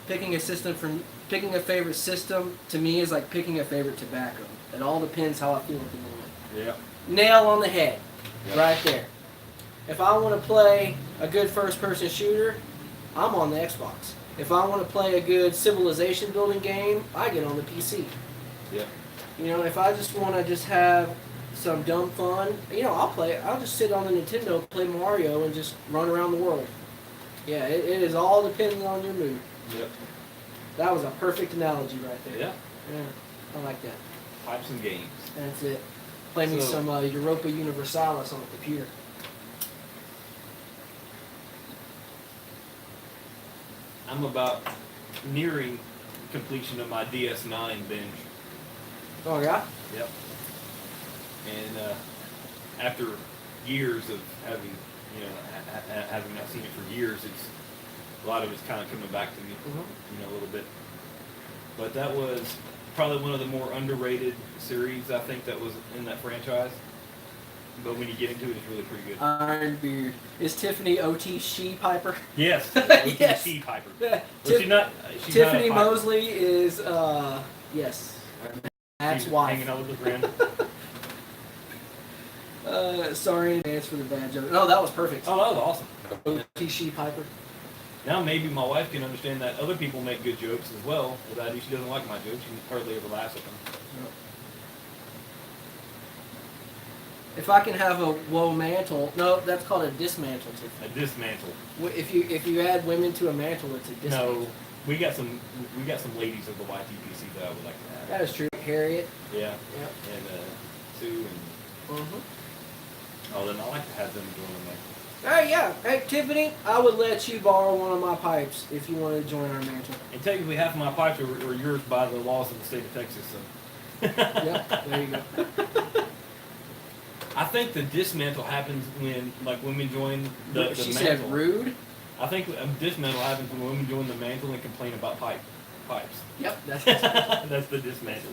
Picking a favorite system to me is like picking a favorite tobacco. It all depends how I feel at the moment. Yeah. Nail on the head, Yep. right there. If I want to play a good first-person shooter, I'm on the Xbox. If I want to play a good civilization building game, I get on the PC. Yeah. You know, if I just want to just have some dumb fun, I'll just sit on the Nintendo, play Mario, and just run around the world. Yeah, it is all depending on your mood. Yep. That was a perfect analogy right there. Yeah. Yeah, I like that. Pipes and games. That's it. Play me So- some Europa Universalis on the computer. I'm about nearing completion of my DS9 binge. Oh, yeah? Yep. And after years of having, having not seen it for years, it's a lot of it's kind of coming back to me, a little bit. But that was probably one of the more underrated series I think that was in that franchise. But when you get into it, it's really pretty good. Ironbeard. Is Tiffany O.T. She Piper? Yes. Yes. She Piper. Yeah. Well, she's not a Tiffany Piper. Mosley is, yes. Matt's She's wife. hanging out with a friend. Sorry in advance for the bad joke. No, that was perfect. Oh, that was awesome. O.T. She Piper. Now maybe my wife can understand that other people make good jokes as well. Without she doesn't like my jokes. She hardly ever laughs at them. If I can have a woe mantle, no, that's called a dismantle. Tiffany. A dismantle. If you add women to a mantle, it's a dismantle. No, we got some ladies of the YTPC that I would like to have. That is true. Harriet. Yeah. Yep. And Sue and then I like to have them join the Hey, yeah. Hey, Tiffany, I would let you borrow one of my pipes if you wanted to join our mantle. And technically half of my pipes are yours by the laws of the state of Texas. So. Yep. There you go. I think the dismantle happens when women join the She mantle. said rude. I think a dismantle happens when women join the mantle and complain about pipes. Yep. That's That's the dismantle.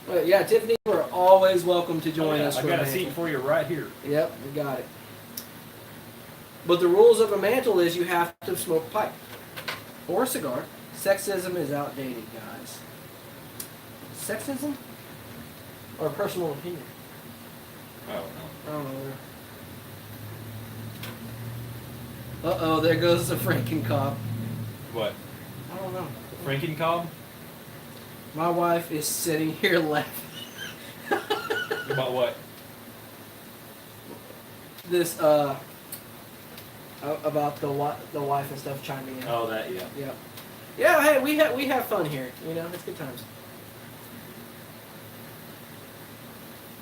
But yeah, Tiffany, you are always welcome to join us. I for got a mantle. seat for you right here. Yep, we got it. But the rules of a mantle is you have to smoke a pipe or a cigar. Sexism is outdated, guys. sexism or personal opinion? I don't know. I don't know. Uh-oh, there goes the Frankencob. What? I don't know. Frankencob? My wife is sitting here laughing. About what? This, about the wife and stuff chiming in. Oh, that, yeah. Yeah. Yeah, hey, we have fun here. You know, it's good times.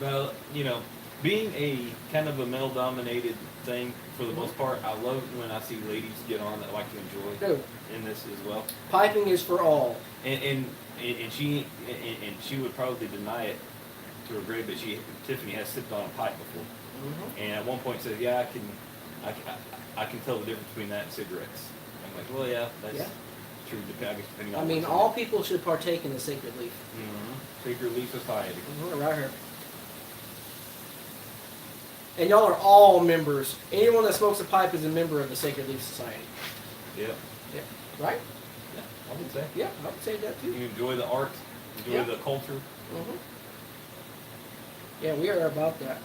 Well, you know, being a kind of a male-dominated thing for the most part, I love when I see ladies get on that like to enjoy Dude, in this as well. piping is for all. And she would probably deny it to her grave, but Tiffany has sipped on a pipe before, and at one point said, "Yeah, I can tell the difference between that and cigarettes." I'm like, "Well, yeah, that's true. Depending on." I mean, what's in all it. people should partake in the sacred leaf. Sacred Leaf Society. Right here. And y'all are all members. Anyone that smokes a pipe is a member of the Sacred Leaf Society. Yeah, Right? yeah, I would say. Yeah, I would say that too. You enjoy the art, enjoy Yeah. the culture. Yeah, we are about that.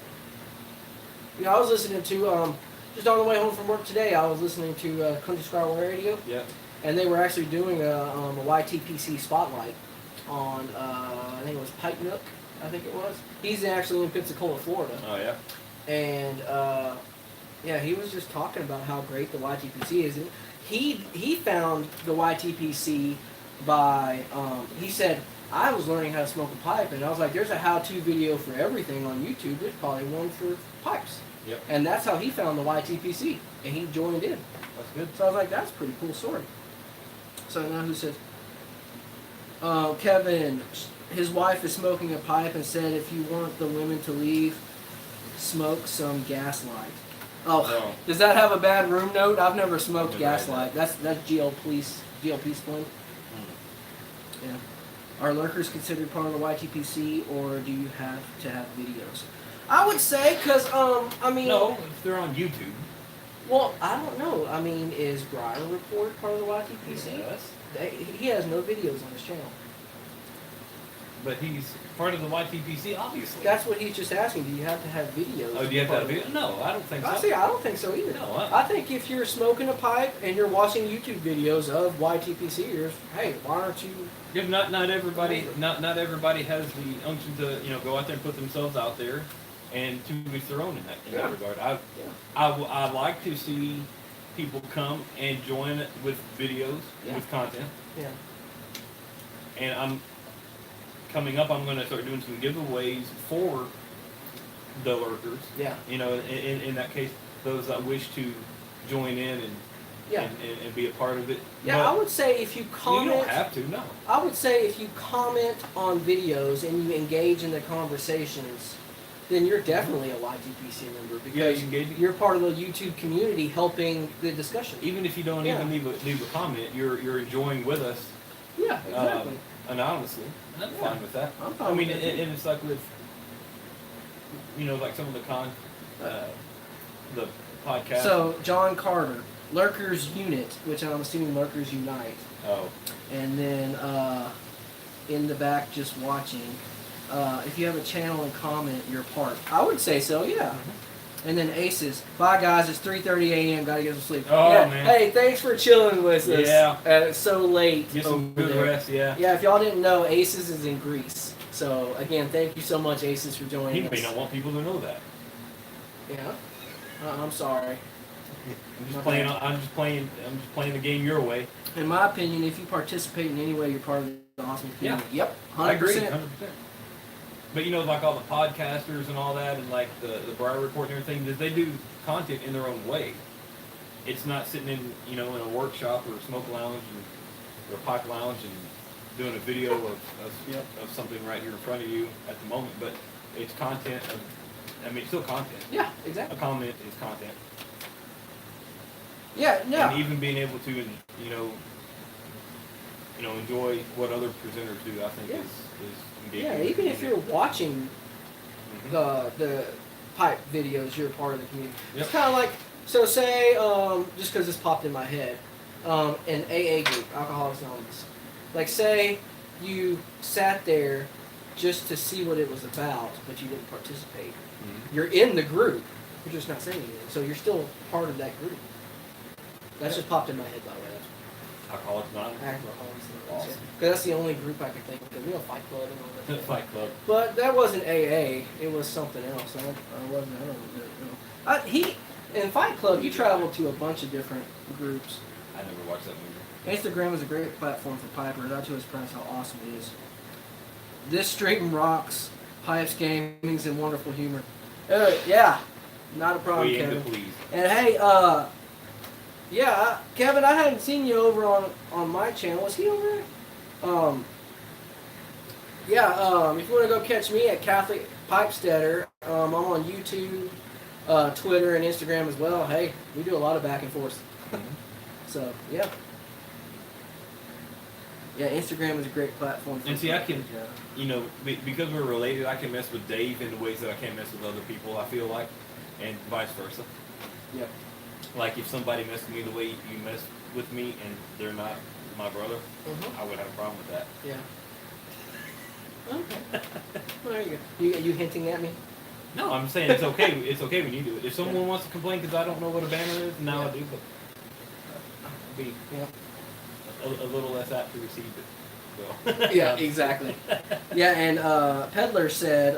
You know, I was listening to, just on the way home from work today, I was listening to Country Squire Radio, Yeah. and they were actually doing a YTPC spotlight on, I think it was Pipe Nook, I think it was. He's actually in Pensacola, Florida. Oh yeah. And yeah, he was just talking about how great the YTPC is. And he found the YTPC by he said, I was learning how to smoke a pipe, and I was like, there's a how-to video for everything on YouTube. There's probably one for pipes. Yep. And that's how he found the YTPC, and he joined in. That's good. So I was like, that's a pretty cool story. So now who says, Kevin, his wife is smoking a pipe and said, if you want the women to leave, smoke some Gaslight. Oh, No. does that have a bad room note? I've never smoked Never had Gaslight. That's GLP splint. Yeah. Are lurkers considered part of the YTPC, or do you have to have videos? I would say, because, I mean... No, if they're on YouTube. Well, I don't know. I mean, is Brian Report part of the YTPC? Yes. He has no videos on his channel. But he's part of the YTPC, obviously. That's what he's just asking. Do you have to have videos? Oh, do you have to have video? No, I don't think so. I don't think so either. No, I think if you're smoking a pipe and you're watching YouTube videos of YTPCers, hey, why aren't you... Yeah, not everybody has the unction to go out there and put themselves out there, and to each their own in that regard. I like to see people come and join with videos, with content, Yeah. and coming up, I'm going to start doing some giveaways for the lurkers. Yeah. In that case, those that wish to join in and be a part of it. Yeah, But I would say if you comment... you don't have to, no. I would say if you comment on videos and you engage in the conversations, then you're definitely a YTPC member because you're part of the YouTube community helping the discussion. Even if you don't even leave a comment, you're enjoying with us. Yeah, exactly. Anonymously. And I'm fine with that. I'm fine with that, too. And it's like with, like some of the the podcasts. So, John Carter, Lurkers Unit, which I'm assuming Lurkers Unite. Oh. And then in the back, just watching. If you have a channel and comment, you're part. I would say so, yeah. And then Aces. Bye, guys. It's 3:30 a.m. Gotta get some sleep. Oh, yeah. man. Hey, thanks for chilling with us. Yeah. It's so late. Get some over good there. rest, yeah. Yeah, if y'all didn't know, Aces is in Greece. So, again, thank you so much, Aces, for joining He us. may not want people to know that. Yeah. I'm sorry. I'm just playing the game your way. In my opinion, if you participate in any way, you're part of the awesome community. Yeah. Yep. 100%. I agree, 100%. But like all the podcasters and all that, and like the Briar Report and everything, they do content in their own way. It's not sitting in in a workshop or a smoke lounge or a pipe lounge and doing a video of something right here in front of you at the moment. But it's content. It's still content. Yeah, exactly. A comment is content. Yeah, no. And even being able to enjoy what other presenters do, I think is engaging. Yeah, even if you're watching the pipe videos, you're part of the community. Yep. It's kind of like, so say, just because this popped in my head, an AA group, Alcoholics Anonymous. Like say you sat there just to see what it was about, but you didn't participate. Mhm. You're in the group, you're just not saying anything. So you're still part of that group. That's just popped in my head, by the way. Alcoholics Anonymous. Because that's the only group I could think of. You know, Fight Club and all that. Fight Club. But that wasn't AA. It was something else. I wasn't. I don't know. In Fight Club, he traveled to a bunch of different groups. I never watched that movie. Instagram is a great platform for pipers. I to express how awesome it is. This stream rocks. Pipes, gamings, and wonderful humor. Yeah, not a problem, We aim Kevin. to please. And hey, yeah, Kevin, I hadn't seen you over on my channel. Was he over there? If you want to go catch me at Catholic Pipesteader, I'm on YouTube, Twitter, and Instagram as well. Hey, we do a lot of back and forth. So, yeah. Yeah, Instagram is a great platform. For And see, I can, yeah. you know, because we're related, I can mess with Dave in ways that I can't mess with other people, I feel like, and vice versa. Yep. Like if somebody messed with me the way you mess with me and they're not my brother, Mhm. I would have a problem with that. Yeah. Okay. Well, there you go. You hinting at me? No, I'm saying it's okay. It's okay when you do it. If someone wants to complain because I don't know what a banner is, now I do, but I'll be Yeah. a little less apt to receive it. So. Yeah, exactly. Yeah, and Peddler said,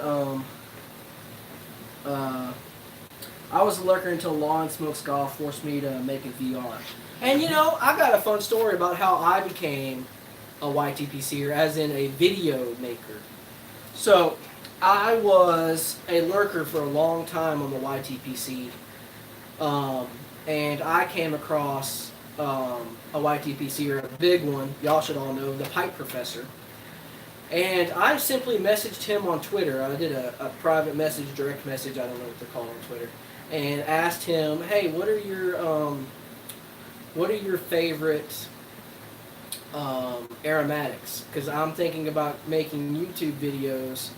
I was a lurker until Law and Smoke Golf forced me to make a VR. And you know, I got a fun story about how I became a YTPCer, as in a video maker. So, I was a lurker for a long time on the YTPC, and I came across a YTPCer, a big one, y'all should all know, the Pipe Professor. And I simply messaged him on Twitter. I did a private message, direct message, I don't know what they're called on Twitter, and asked him, hey, what are your favorite aromatics? Because I'm thinking about making YouTube videos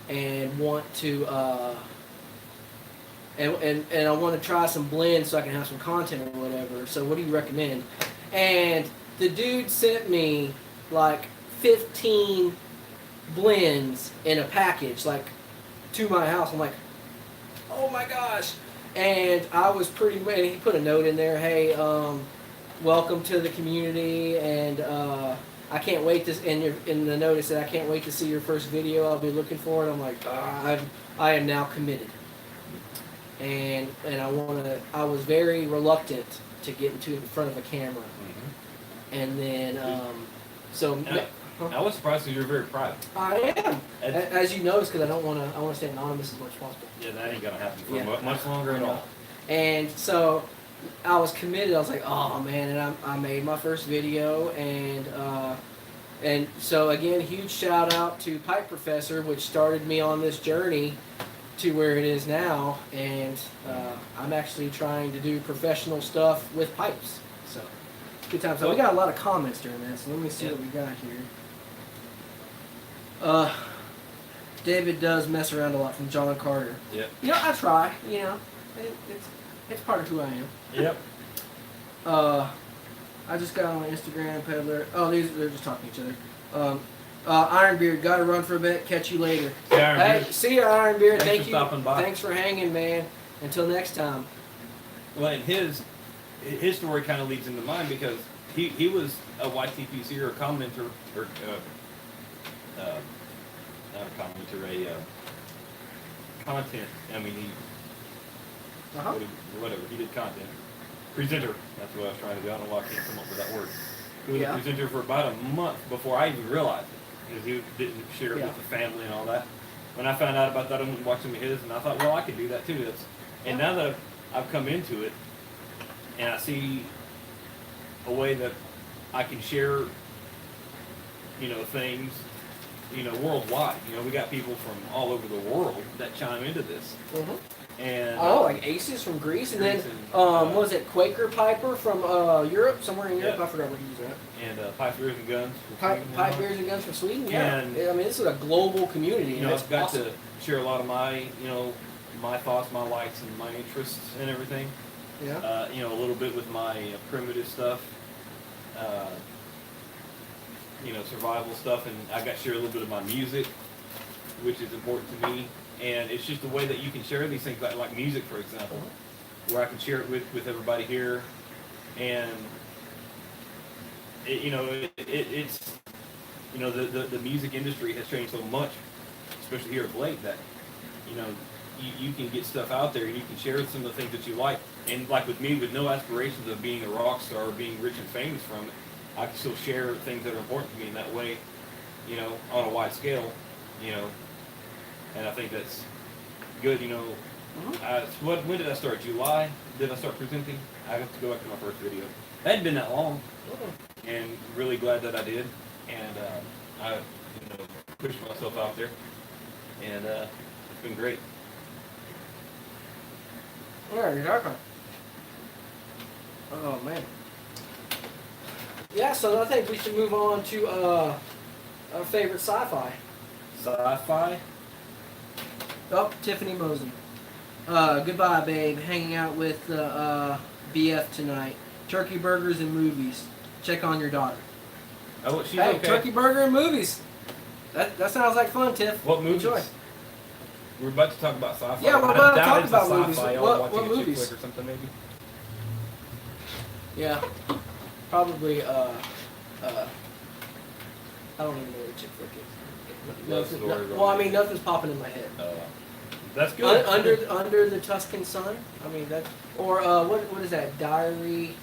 and want to and I want to try some blends so I can have some content or whatever. So what do you recommend? And the dude sent me like 15 blends in a package, like to my house. I'm like, oh my gosh. And I was pretty, and he put a note in there, hey, welcome to the community, and I can't wait to, in the note it said, I can't wait to see your first video, I'll be looking for it. I'm like, I am now committed. And I was very reluctant to get in front of a camera. Mm-hmm. And then, I was surprised because you're very private. I am, And- as you noticed, because I want to stay anonymous as much as possible. Yeah, that ain't gonna happen for Yeah. much longer at all. And so I was committed. I was like, oh man, and I made my first video, and so again, huge shout out to Pipe Professor, which started me on this journey to where it is now, and I'm actually trying to do professional stuff with pipes. So good time. So we got a lot of comments during that. So let me see what we got here. David does mess around a lot from John Carter. Yeah. You know, I try. You know, it's part of who I am. Yep. I just got on Instagram, Peddler. Oh, they're just talking to each other. Ironbeard, gotta run for a bit. Catch you later. Hey, See you, Ironbeard. Thanks Thank for you. stopping by. Thanks for hanging, man. Until next time. well, and his story kind of leads into mine because he was a YTPC or a commenter or not a commenter, content. I mean, whatever. He did content. Presenter. That's what I was trying to do. I don't know why I can't come up with that word. He was a presenter for about a month before I even realized it, because he didn't share it with the family and all that. When I found out about that, I went and watched some of his, and I thought, well, I could do that too. And now that I've come into it, and I see a way that I can share, things, worldwide. We got people from all over the world that chime into this. Mm-hmm. And like Aces from Greece, and then and, what was it, Quaker Piper from Europe, somewhere in Europe. Yeah. I forgot where he was at. And Pipe Beers and Guns. Pipe Beers and Guns from Sweden. Yeah, And- I mean this is a global community. and it's I've got awesome. to share a lot of my, my thoughts, my likes, and my interests and everything. Yeah. A little bit with my primitive stuff, survival stuff, and I got to share a little bit of my music, which is important to me. And it's just a way that you can share these things, like music, for example, where I can share it with everybody here. And, it's, the music industry has changed so much, especially here of late, that, you can get stuff out there and you can share some of the things that you like. And like with me, with no aspirations of being a rock star or being rich and famous from it, I can still share things that are important to me in that way, on a wide scale, and I think that's good, when did I start? July? Did I start presenting? I have to go back to my first video. It hadn't been that long, and really glad that I did, and I, pushed myself out there, and it's been great. Yeah, exactly. Oh man. Yeah, so I think we should move on to our favorite sci-fi. Sci-fi? Oh, Tiffany Mosley. Goodbye, babe. Hanging out with BF tonight. Turkey burgers and movies. Check on your daughter. Oh, she's Hey, okay. turkey burger and movies. That sounds like fun, Tiff. What movies? Enjoy. We're about to talk about sci-fi. Yeah, we're I about to doubt talk it's about a movies. sci-fi. Y'all What watching a chick movies? flick or something, maybe? Yeah, probably. I don't even know what a chick flick is. Love Nothing- story, well, I mean, nothing's popping in my head. That's good. Under the Tuscan sun. I mean that. Or what is that? Diary.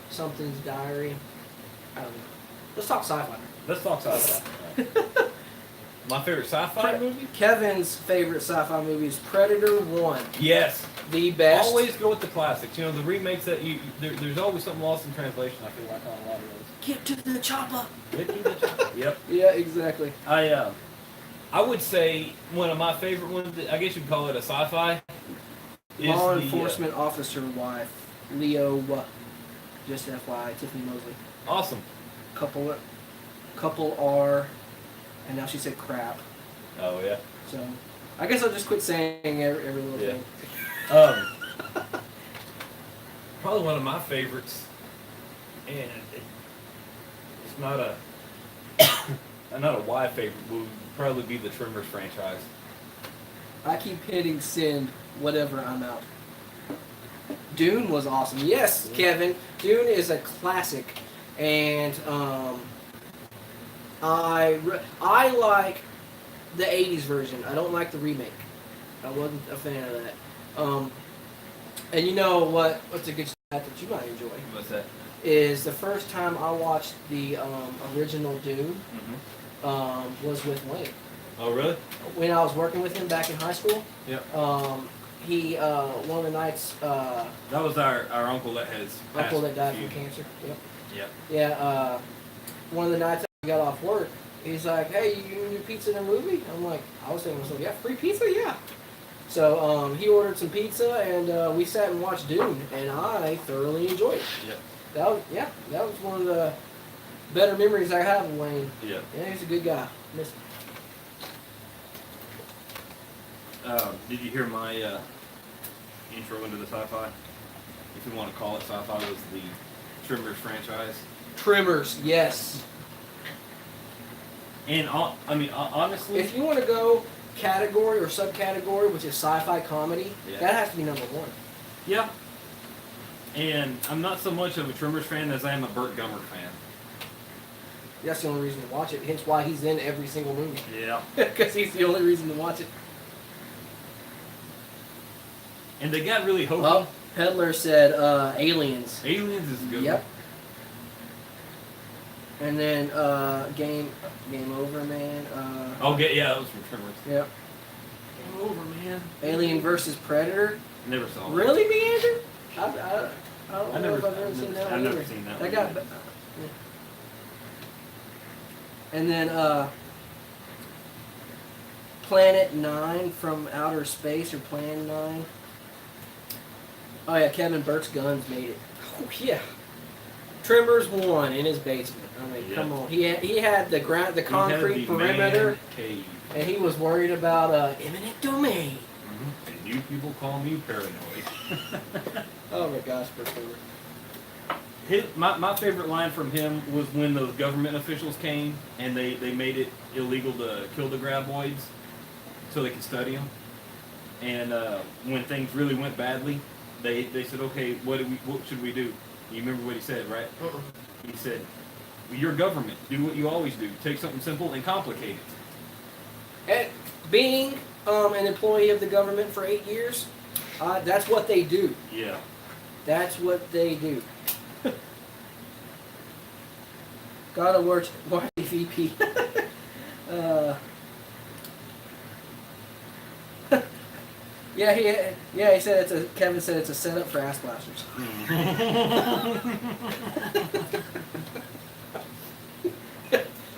Something's diary. I don't know. Let's talk sci-fi. Let's talk sci-fi. My favorite sci-fi movie? Kevin's favorite sci-fi movie is Predator 1. Yes. The best. Always go with the classics. The remakes that there's always something lost in translation, I feel like, on a lot of those. Get to the chopper. Yep. Yeah, exactly. I would say one of my favorite ones, I guess you'd call it a sci-fi, is Law the, enforcement officer wife, Leo, just FYI, Tiffany Mosley. Awesome. Couple R, and now she said crap. Oh, yeah. So, I guess I'll just quit saying every little Yeah. thing. Probably one of my favorites, and it's not a not a wide favorite, would probably be the Tremors franchise. I keep hitting send whatever I'm out. Dune was awesome. Yes, Kevin. Dune is a classic, and I like the '80s version. I don't like the remake. I wasn't a fan of that. And you know what's a good stat that you might enjoy What's that? is the first time I watched the original Dune Mm-hmm. was with Wayne. Oh, really? When I was working with him back in high school. Yep. He one of the nights That was our uncle that has passed uncle that died a few- from cancer. Yep. Yep. Yeah. One of the nights I got off work, he's like, "Hey, you gonna do pizza in a movie?" I'm like, I was thinking to myself, "Yeah, free pizza, yeah." So he ordered some pizza and we sat and watched Dune, and I thoroughly enjoyed it. Yep. That was one of the better memories I have of Wayne. Yep. Yeah, he's a good guy. Miss him. Did you hear my intro into the sci-fi? If you want to call it sci-fi, was the Tremors franchise. Tremors, yes. And honestly, If you want to go category or subcategory, which is sci-fi comedy, Yeah. that has to be number one. yeah. And I'm not so much of a Tremors fan as I am a Burt Gummer fan. That's the only reason to watch it. Hence why he's in every single movie. Yeah. Because he's the only reason to watch it. And they got really hokey. Well, Peddler said Aliens. Aliens is good. Yep. And then Game Over, man. That was from Tremors. Yep. Game over, man. Alien versus Predator. Never saw it. Really, Meander? I don't I've know if never- I've ever seen that one I've never either. seen that That one got. either. And then Planet 9 from Outer Space, or Plan 9. Oh yeah, Kevin Burke's Guns made it. Oh yeah. Tremors 1 in his basement. I mean, Yeah. come on. He had the We concrete had the perimeter, man cave. and he was worried about eminent domain. Mm-hmm. And you people call me paranoid. Oh my gosh, Burke. My favorite line from him was when those government officials came and they made it illegal to kill the graboids, so they could study them. And when things really went badly, they said, okay, what should we do? You remember what he said, right? He said, "Your government, do what you always do. Take something simple and complicate it." And being an employee of the government for 8 years, that's what they do. Yeah. That's what they do. Gotta watch the VP. He said Kevin said it's a setup for ass blasters.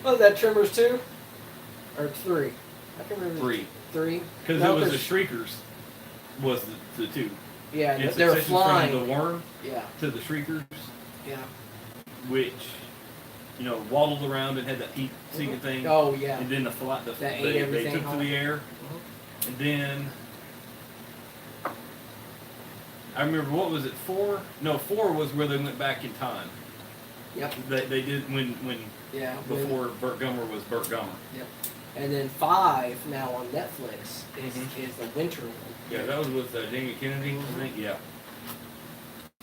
Was that Tremors 2? Or 3? I can remember. 3. 3? Because No, it was 'cause- the Shriekers was the 2. Yeah, It's they were succession flying. from the Worm Yeah, to the Shriekers, yeah. which, waddled around and had that heat-seeking thing. Oh, yeah. And then That ate they everything took to the air. And then, I remember, what was it, 4? No, 4 was where they went back in time. Yep. They did when Yeah. before Burt Gummer was Burt Gummer. Yep. And then 5 now on Netflix is the winter one. Yeah, that was with Jamie Kennedy, I think. Yeah.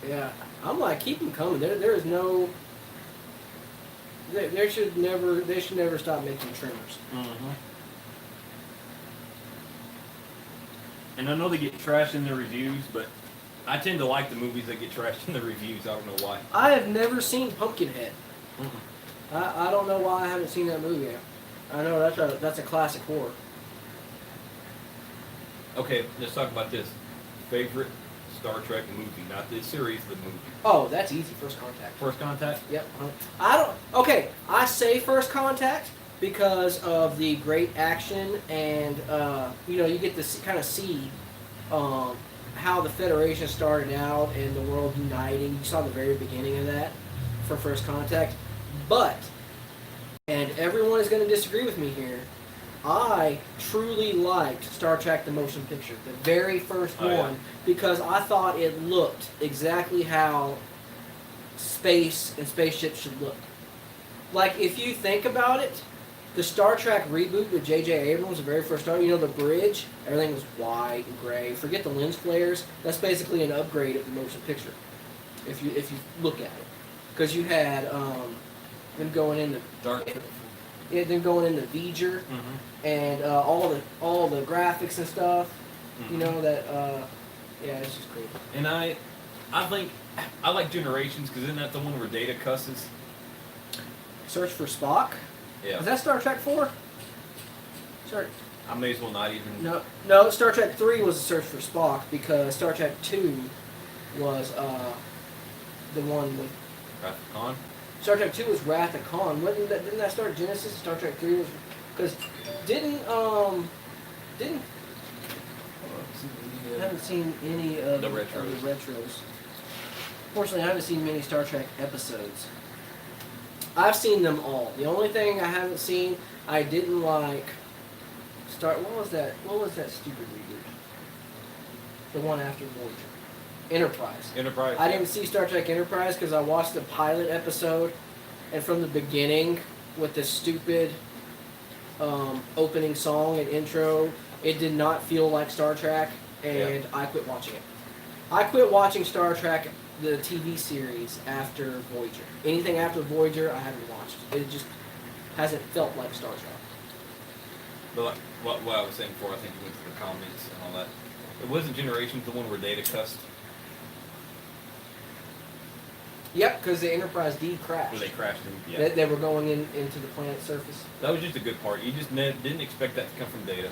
Yeah. I'm like, keep them coming. There is no. They should never stop making Tremors. And I know they get trashed in the reviews, but I tend to like the movies that get trashed in the reviews. I don't know why. I have never seen Pumpkinhead. I don't know why I haven't seen that movie yet. I know that's a classic horror. Okay, let's talk about this. Favorite Star Trek movie, not the series, the movie. Oh, that's easy. First Contact. First Contact? Yep. I say First Contact because of the great action and you get to kind of see how the Federation started out and the world uniting. You saw the very beginning of that for First Contact. But, and everyone is going to disagree with me here, I truly liked Star Trek the Motion Picture, the very first one, because I thought it looked exactly how space and spaceships should look. Like, if you think about it, the Star Trek reboot with J.J. Abrams, the very first Star, the bridge, everything was white and gray. Forget the lens flares. That's basically an upgrade of the motion picture, if you look at it. Because you had them going into Dark. Yeah, them going into V'ger and all the graphics and stuff. It's just great. And I think I like Generations because isn't that the one where Data cusses? Search for Spock. Yeah. Was that Star Trek 4? Sorry. I may as well not even. No. Star Trek 3 was a Search for Spock because Star Trek 2 was the one with. Wrath of Khan? Star Trek 2 was Wrath of Khan. Didn't that start Genesis? Star Trek 3 was because I haven't seen any of The the retros. Fortunately, I haven't seen many Star Trek episodes. I've seen them all. The only thing I haven't seen, I didn't like. What was that stupid reboot? The one after Voyager. Enterprise. I didn't see Star Trek Enterprise because I watched the pilot episode, and from the beginning, with the stupid opening song and intro, it did not feel like Star Trek, and I quit watching it. I quit watching Star Trek, the TV series, after Voyager. Anything after Voyager, I haven't watched. It just hasn't felt like Star Trek. But like what I was saying before, I think you went to the comments and all that. It wasn't Generations the one where Data cussed. Yep, because the Enterprise D crashed. Where they crashed him. They were going into the planet's surface. That was just a good part. You just didn't expect that to come from Data.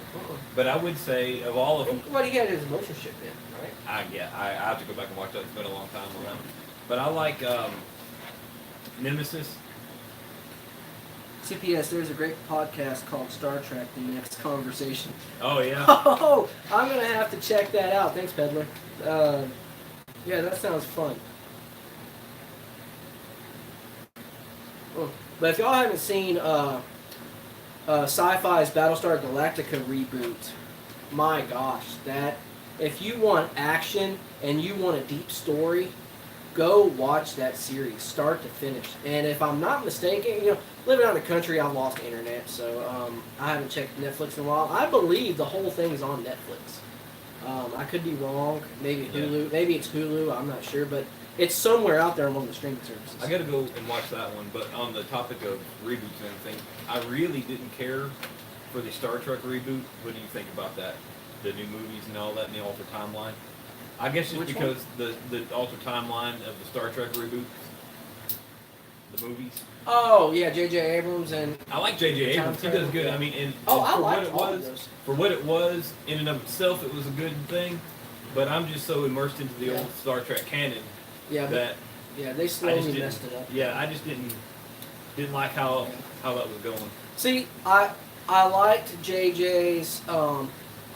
But I would say of all of them, But he had his motion ship in, right? I have to go back and watch that. It's been a long time on that one. But I like Nemesis. CPS, there's a great podcast called Star Trek, The Next Conversation. Oh yeah. Oh, I'm going to have to check that out. Thanks, Peddler. Yeah, that sounds fun. But if y'all haven't seen Sci-Fi's Battlestar Galactica reboot, my gosh, if you want action and you want a deep story, Go watch that series, start to finish. And if I'm not mistaken, living out in the country, I've lost internet, so I haven't checked Netflix in a while. I believe the whole thing is on Netflix. I could be wrong. Maybe Hulu. Maybe it's Hulu. I'm not sure, but it's somewhere out there on one of the streaming services. I gotta go and watch that one. But on the topic of reboots and everything, I really didn't care for the Star Trek reboot. What do you think about that? The new movies and all that, and the alter timeline. I guess just Which because the alter timeline of the Star Trek reboots, the movies. Oh yeah, J.J. Abrams and I like J.J. Time Abrams. He does travel, good. yeah. I mean, and I for what liked it all of was, those. for what it was in and of itself, it was a good thing. But I'm just so immersed into the Yeah. old Star Trek canon Yeah, but, that yeah, they I just slowly didn't. messed it up. Yeah, I just didn't like how that was going. See, I liked JJ's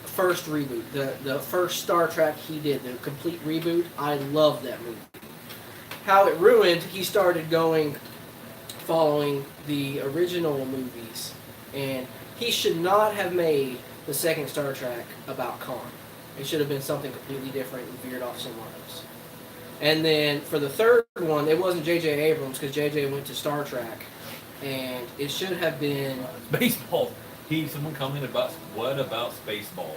first reboot, the first Star Trek he did, the complete reboot. I loved that movie. How it ruined, he started following the original movies, and he should not have made the second Star Trek about Khan. It should have been something completely different and veered off somewhere else. And then for the third one, it wasn't J.J. Abrams because J.J. went to Star Trek, and it should have been. Baseball. Someone commented about what about Spaceballs?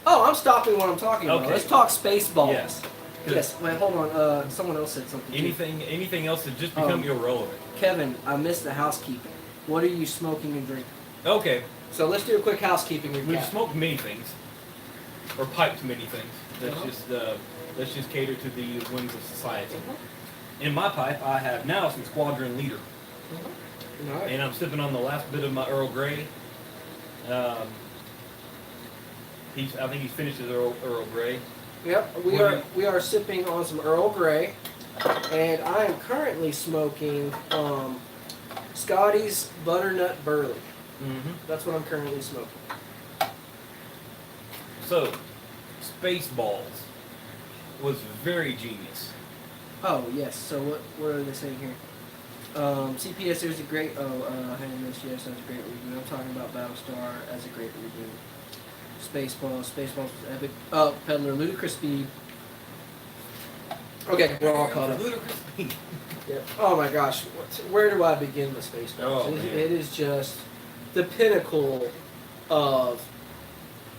Oh, I'm stopping what I'm talking about. Okay. Let's talk Spaceballs. Yes. Yes. Wait, hold on. Someone else said something. too. Anything else to just become irrelevant? Kevin, I missed the housekeeping. What are you smoking and drinking? Okay, So let's do a quick housekeeping recap. we've smoked many things, or piped many things. Let's just cater to the whims of society. In my pipe, I have now some Squadron Leader, All right. and I'm sipping on the last bit of my Earl Grey. I think he's finished his Earl Grey. Yep. What We are sipping on some Earl Grey, and I am currently smoking Scotty's Butternut Burley. Mm-hmm. That's what I'm currently smoking. So, Spaceballs was very genius. Oh yes. So what are they saying here? CPS, there's a great. Hand Miss, yes, that's a great reboot. I'm talking about Battlestar as a great reboot. Spaceballs was epic. Oh, Peddler, Ludicrous Speed. Okay, we're all caught up. Ludicrous Speed. Yep. Oh my gosh, where do I begin with Spaceballs? Oh, man. It is just the pinnacle of.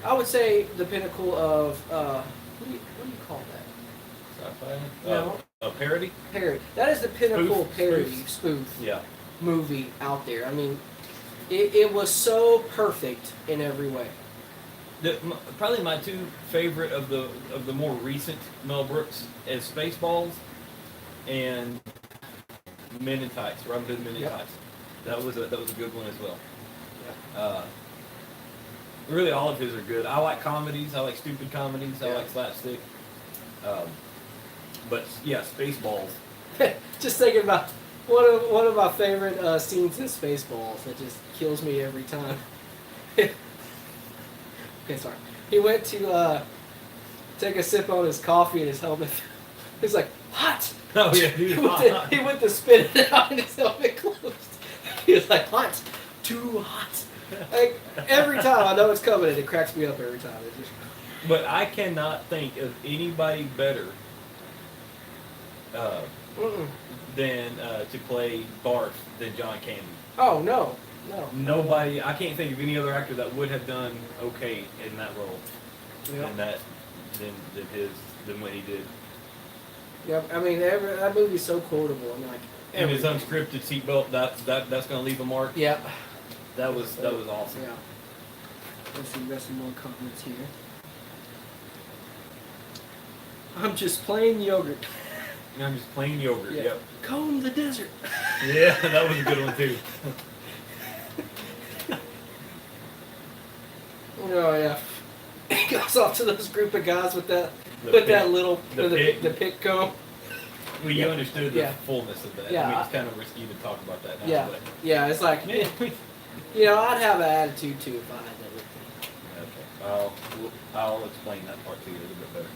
I would say the pinnacle of. What do you call that? Sci-fi? No. A parody? Parody. That is the pinnacle Spoof. parody spoof Yeah. movie out there. I mean, it was so perfect in every way. Probably my two favorite of the more recent Mel Brooks is Spaceballs and Men in Tights. Robin Hood Men in Yep. Tights. That was a good one as well. Yeah. Really, all of his are good. I like comedies. I like stupid comedies. I Yeah. like slapstick. But yeah, Spaceballs. Just thinking about one of my favorite scenes in Spaceballs that just kills me every time. Okay, sorry. He went to take a sip on his coffee and his helmet. He's like, hot! Oh yeah, dude. He went to spit it out and his helmet closed. He was like, hot! Too hot! Like, every time I know it's coming and it cracks me up every time. It just, But I cannot think of anybody better than to play Barf than John Candy. oh, no. Nobody, I can't think of any other actor that would have done okay in that role Yep. than what he did. Yep. I mean, that movie's so quotable. I'm like, And his everything. unscripted seatbelt, that's gonna leave a mark. Yep. That was awesome. Yeah. Let's see, we got some more comments here. I'm just plain yogurt. And I'm just plain yogurt. Yeah. Yep. Comb the desert. Yeah, that was a good one too. Oh yeah. He goes off to those group of guys with that The with pick. that little The pick. the pick comb. Well, you understood the Yeah. fullness of that. Yeah, I mean, I- it's kind of risky to talk about that now. Yeah. But Yeah, it's like yeah. I'd have an attitude too if I had that with me. Okay. I'll explain that part to you a little bit better.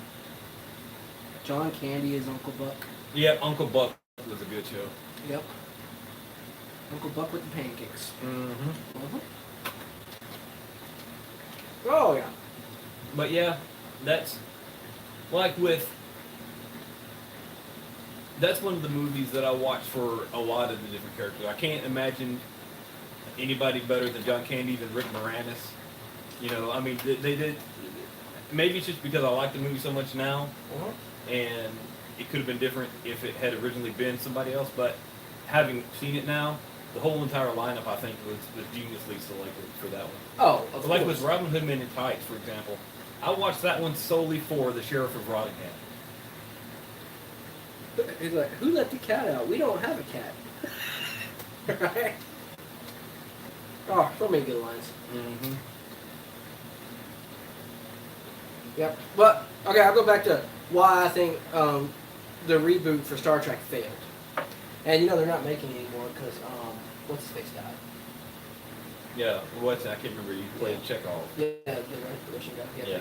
John Candy is Uncle Buck. Yeah, Uncle Buck was a good show. Yep. Uncle Buck with the pancakes. Mm-hmm. Oh yeah. But yeah, that's like with that's one of the movies that I watch for a lot of the different characters. I can't imagine anybody better than John Candy than Rick Moranis. You know, I mean, they did. Maybe it's just because I like the movie so much now, and it could have been different if it had originally been somebody else. But having seen it now, the whole entire lineup I think was geniusly selected for that one. Oh, of Like course. with Robin Hood Men in Tights, for example, I watched that one solely for the Sheriff of Rottingham. He's like, who let the cat out? We don't have a cat. Right? Oh, so many good lines. Mm-hmm. Yep. But okay, I'll go back to why I think the reboot for Star Trek failed. And you know they're not making it anymore because what's his face died. Yeah, what's I can't remember. You played Chekhov. Yeah, the Russian guy. Yeah.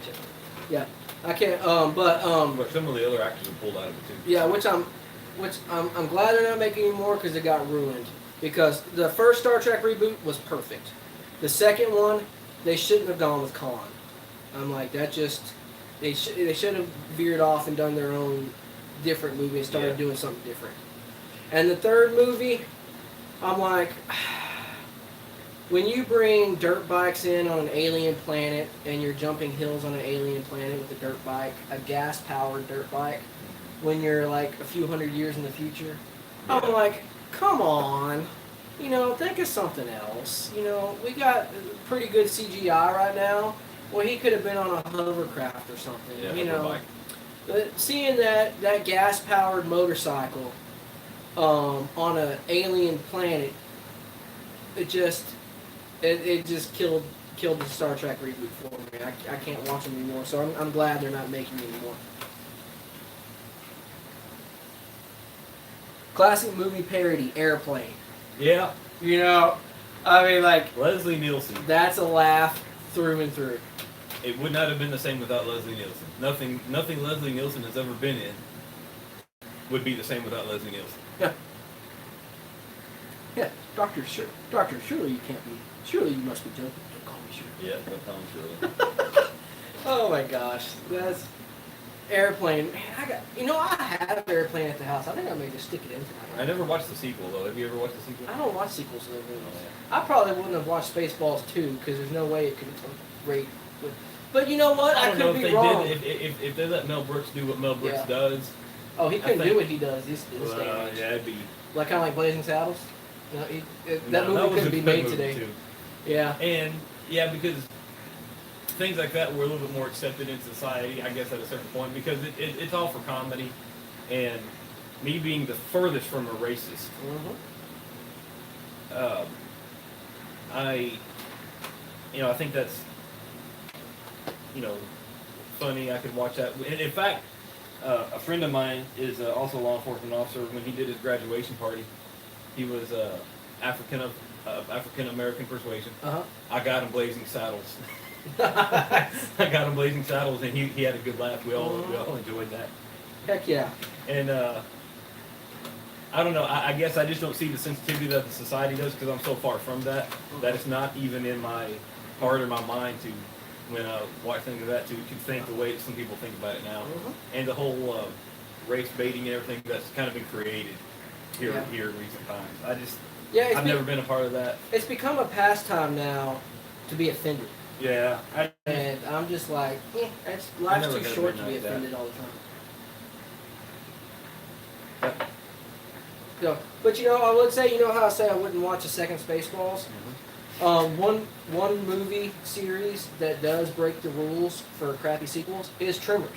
Yeah, I can't. But But some of the other actors have pulled out of it too. yeah, which I'm glad they're not making anymore because it got ruined. Because the first Star Trek reboot was perfect. The second one, they shouldn't have gone with Khan. I'm like, that just they should have veered off and done their own different movie and started doing something different. And the third movie, I'm like, when you bring dirt bikes in on an alien planet and you're jumping hills on an alien planet with a dirt bike, a gas-powered dirt bike, when you're like a few hundred years in the future, I'm like, come on. You know, think of something else. You know, we got pretty good CGI right now. Well, he could have been on a hovercraft or something. Yeah, you know, bike. but seeing that gas-powered motorcycle on an alien planet, it just killed the Star Trek reboot for me. I can't watch them anymore. So I'm glad they're not making it anymore. Classic movie parody, Airplane. Yeah, You know, I mean, like, Leslie Nielsen. that's a laugh through and through. It would not have been the same without Leslie Nielsen. Nothing Leslie Nielsen has ever been in would be the same without Leslie Nielsen. Yeah. Yeah, Doctor, surely you can't be. Surely you must be joking. Don't call me sure. Yeah, that's Tom Shirley. Oh my gosh, that's Airplane. Man, I have Airplane at the house. I think I may just stick it in tonight. I never watched the sequel though. Have you ever watched the sequel? I don't watch sequels to their movies. Oh, I probably wouldn't have watched Spaceballs 2 because there's no way it could rate. But you know what? I I don't know could if be they wrong. did. If they let Mel Brooks do what Mel Brooks Yeah. does, Oh, he I couldn't think- do what he does this day and age. yeah, it'd be. Like kind of like Blazing Saddles. No, that No, movie was couldn't a be good made movie, today. too. Yeah. And yeah, because things like that were a little bit more accepted in society, I guess, at a certain point, because it's all for comedy. And me being the furthest from a racist, I think that's, funny. I could watch that. And in fact, a friend of mine is also a law enforcement officer. When he did his graduation party, he was African American persuasion. I got him Blazing Saddles. I got him Blazing Saddles, and he had a good laugh. We all enjoyed that. Heck yeah. And I don't know. I guess I just don't see the sensitivity that the society does because I'm so far from that that it's not even in my heart or my mind to, when I watch things like that, to think the way some people think about it now. And the whole race baiting and everything that's kind of been created here in recent times. I've never been a part of that. It's become a pastime now to be offended. Yeah. And I'm just like, life's never too gonna short be to be like that. offended all the time. Yep. So, but I would say, how I say I wouldn't watch a second Spaceballs? One movie series that does break the rules for crappy sequels is Tremors.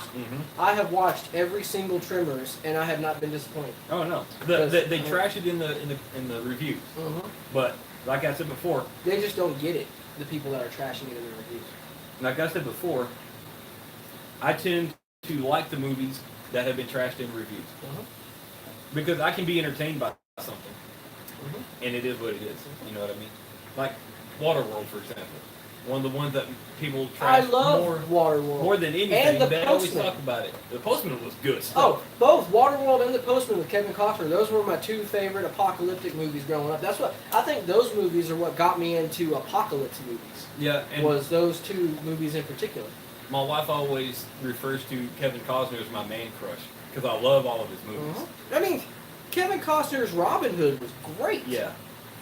I have watched every single Tremors, and I have not been disappointed. Oh no, they trash it in the reviews. But like I said before, They just don't get it. The people that are trashing it in the reviews. like I said before, I tend to like the movies that have been trashed in reviews because I can be entertained by something, and it is what it is. You know what I mean? Like Waterworld, for example, one of the ones that people I trash love more Waterworld. than anything. And The They always Postman. talk about it. The Postman was good stuff. Oh, both Waterworld and The Postman with Kevin Costner. Those were my two favorite apocalyptic movies growing up. That's what I think. Those movies are what got me into apocalypse movies. Yeah, and Was those two movies in particular? my wife always refers to Kevin Costner as my man crush because I love all of his movies. I mean, Kevin Costner's Robin Hood was great. Yeah.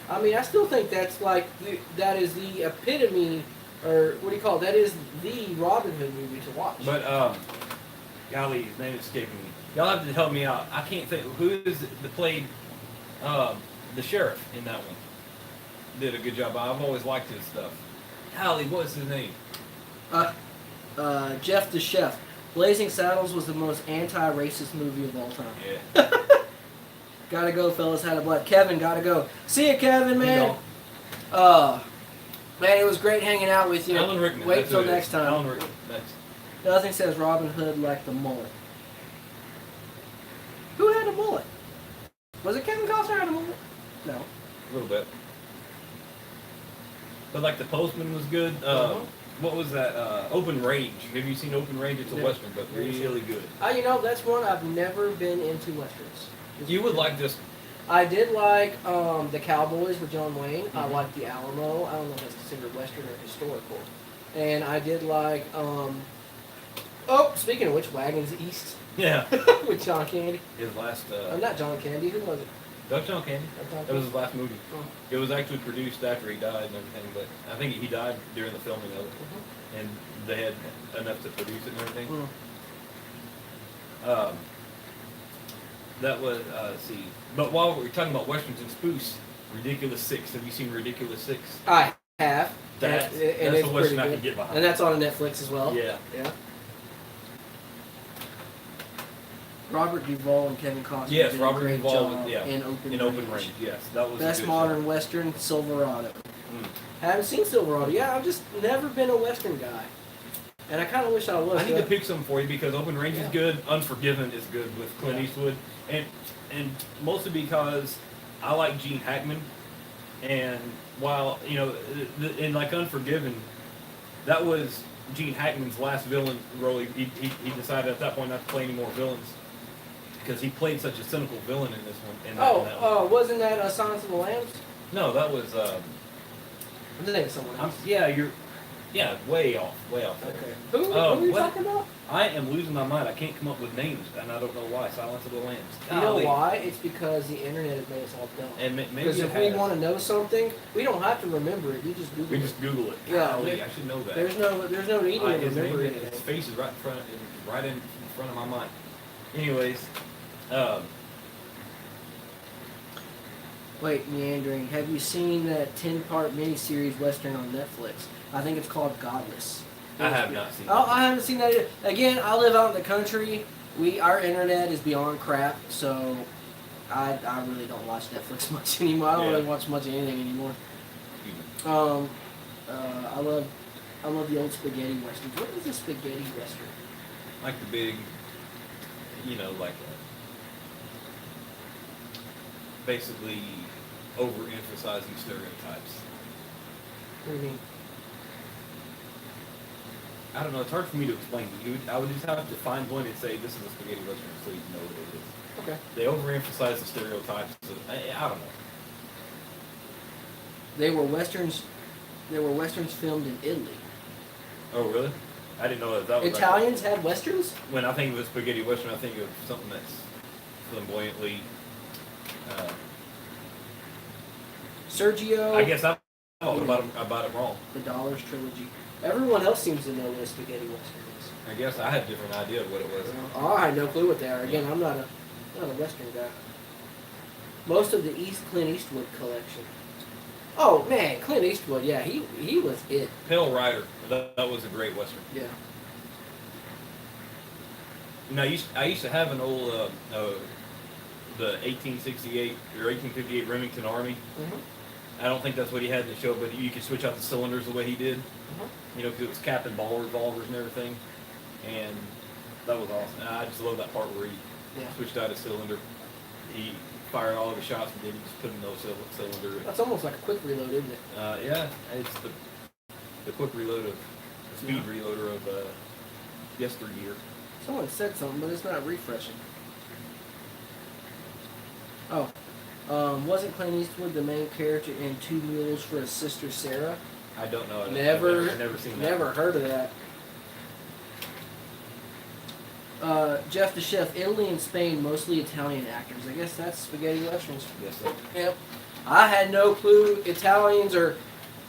I mean, I still think that's like that is the epitome, or what do you call it? That is the Robin Hood movie to watch. But golly, his name is escaping me. Y'all have to help me out. I can't think who is it that played the sheriff in that one. Did a good job. I've always liked his stuff. Golly, what's his name? Jeff the Chef. Blazing Saddles was the most anti-racist movie of all time. Yeah. Gotta go, fellas. Had a blood. Kevin, gotta go. See you, Kevin, man. You Man, it was great hanging out with you. Alan Rickman. Wait that's till who it next is. time. Alan Rickman. That's Nothing says Robin Hood like the mullet. Who had a mullet? Was it Kevin Costner had a mullet? No. a little bit. But like the Postman was good. What was that? Open Range. Have you seen Open Range? It's a Yeah. western, but really good. You know, that's one I've never been into westerns. You would like this. I did like the Cowboys with John Wayne. I Mhm. liked the Alamo. I don't know if that's considered western or historical. And I did like speaking of which, Wagons East Yeah. with John Candy. His last. Not John Candy. Who was it? Doug John Candy. That was his last movie. Oh. It was actually produced after he died and everything, but I think he died during the filming of it, and they had enough to produce it and everything. Mm. That was let's see. But while we're talking about westerns and spoofs, Ridiculous Six. Have you seen Ridiculous Six? I have. That's and a it's western pretty I can good. get behind. And that's on Netflix as well. Yeah. Yeah. Robert Duvall and Kevin Costner Yes, did Robert a great Duvall, job yeah, in Open In Open Range, yes, that was a Best good modern show. western, Silverado. Mm. Haven't seen Silverado. Yeah, I've just never been a western guy, and I kind of wish I was. I need to pick some for you because Open Range Yeah. is good. Unforgiven is good with Clint Yeah. Eastwood, and mostly because I like Gene Hackman, and while in like Unforgiven, that was Gene Hackman's last villain role. He decided at that point not to play any more villains because he played such a cynical villain in this one. In that one. Wasn't that Silence of the Lambs? No, that was. I'm thinking of someone else. Way off. Okay. Who are you what? talking about? I am losing my mind. I can't come up with names, and I don't know why. Silence of the Lambs. You know Golly. why? It's because the internet has made us all dumb. And maybe Because it if we has. want to know something, we don't have to remember it. You just Google We it. just Google it. Yeah, Golly, I should know that. There's no need to His remember name- anything. His face is right in front of my mind. Anyways, Wait, meandering. Have you seen that 10-part miniseries western on Netflix? I think it's called Godless. I have not seen. Oh, that. I haven't seen that either. Again, I live out in the country. Our internet is beyond crap, so I really don't watch Netflix much anymore. I don't Yeah. really watch much of anything anymore. I love the old spaghetti westerns. What is a spaghetti western? Like the big, like basically overemphasizing stereotypes. What do you mean? I don't know. It's hard for me to explain. I would just have to find one and say this is a spaghetti western, so you know what it is. Okay. They overemphasize the stereotypes. I don't know. They were westerns filmed in Italy. Oh, really? I didn't know that was. Italians had westerns? When I think of a spaghetti western, I think of something that's flamboyantly. Sergio. I guess I thought about it wrong. The Dollars trilogy. Everyone else seems to know what a spaghetti western is. I guess I had a different idea of what it was. I had no clue what they are. Again, I'm not a western guy. Most of the Clint Eastwood collection. Oh man, Clint Eastwood. Yeah, he was it. Pale Rider. That was a great western. Yeah. I used to have an old the 1868 or 1858 Remington Army. Mhm. I don't think that's what he had in the show, but you could switch out the cylinders the way he did. Mhm. Because it was capped in ball revolvers and everything, and that was awesome. And I just love that part where he Yeah. switched out his cylinder. He fired all of his shots, and then he just put in those cylinder. That's almost like a quick reload, isn't it? Yeah, it's the quick reload of the speed reloader of yesteryear. Someone said something, but it's not refreshing. Oh. Wasn't Clint Eastwood the main character in Two Mules for his sister Sarah? I don't know. I've Never never seen that. Never heard of that. Jeff the Chef, Italy and Spain, mostly Italian actors. I guess that's spaghetti westerns. Yes, sir. Yep. I had no clue Italians or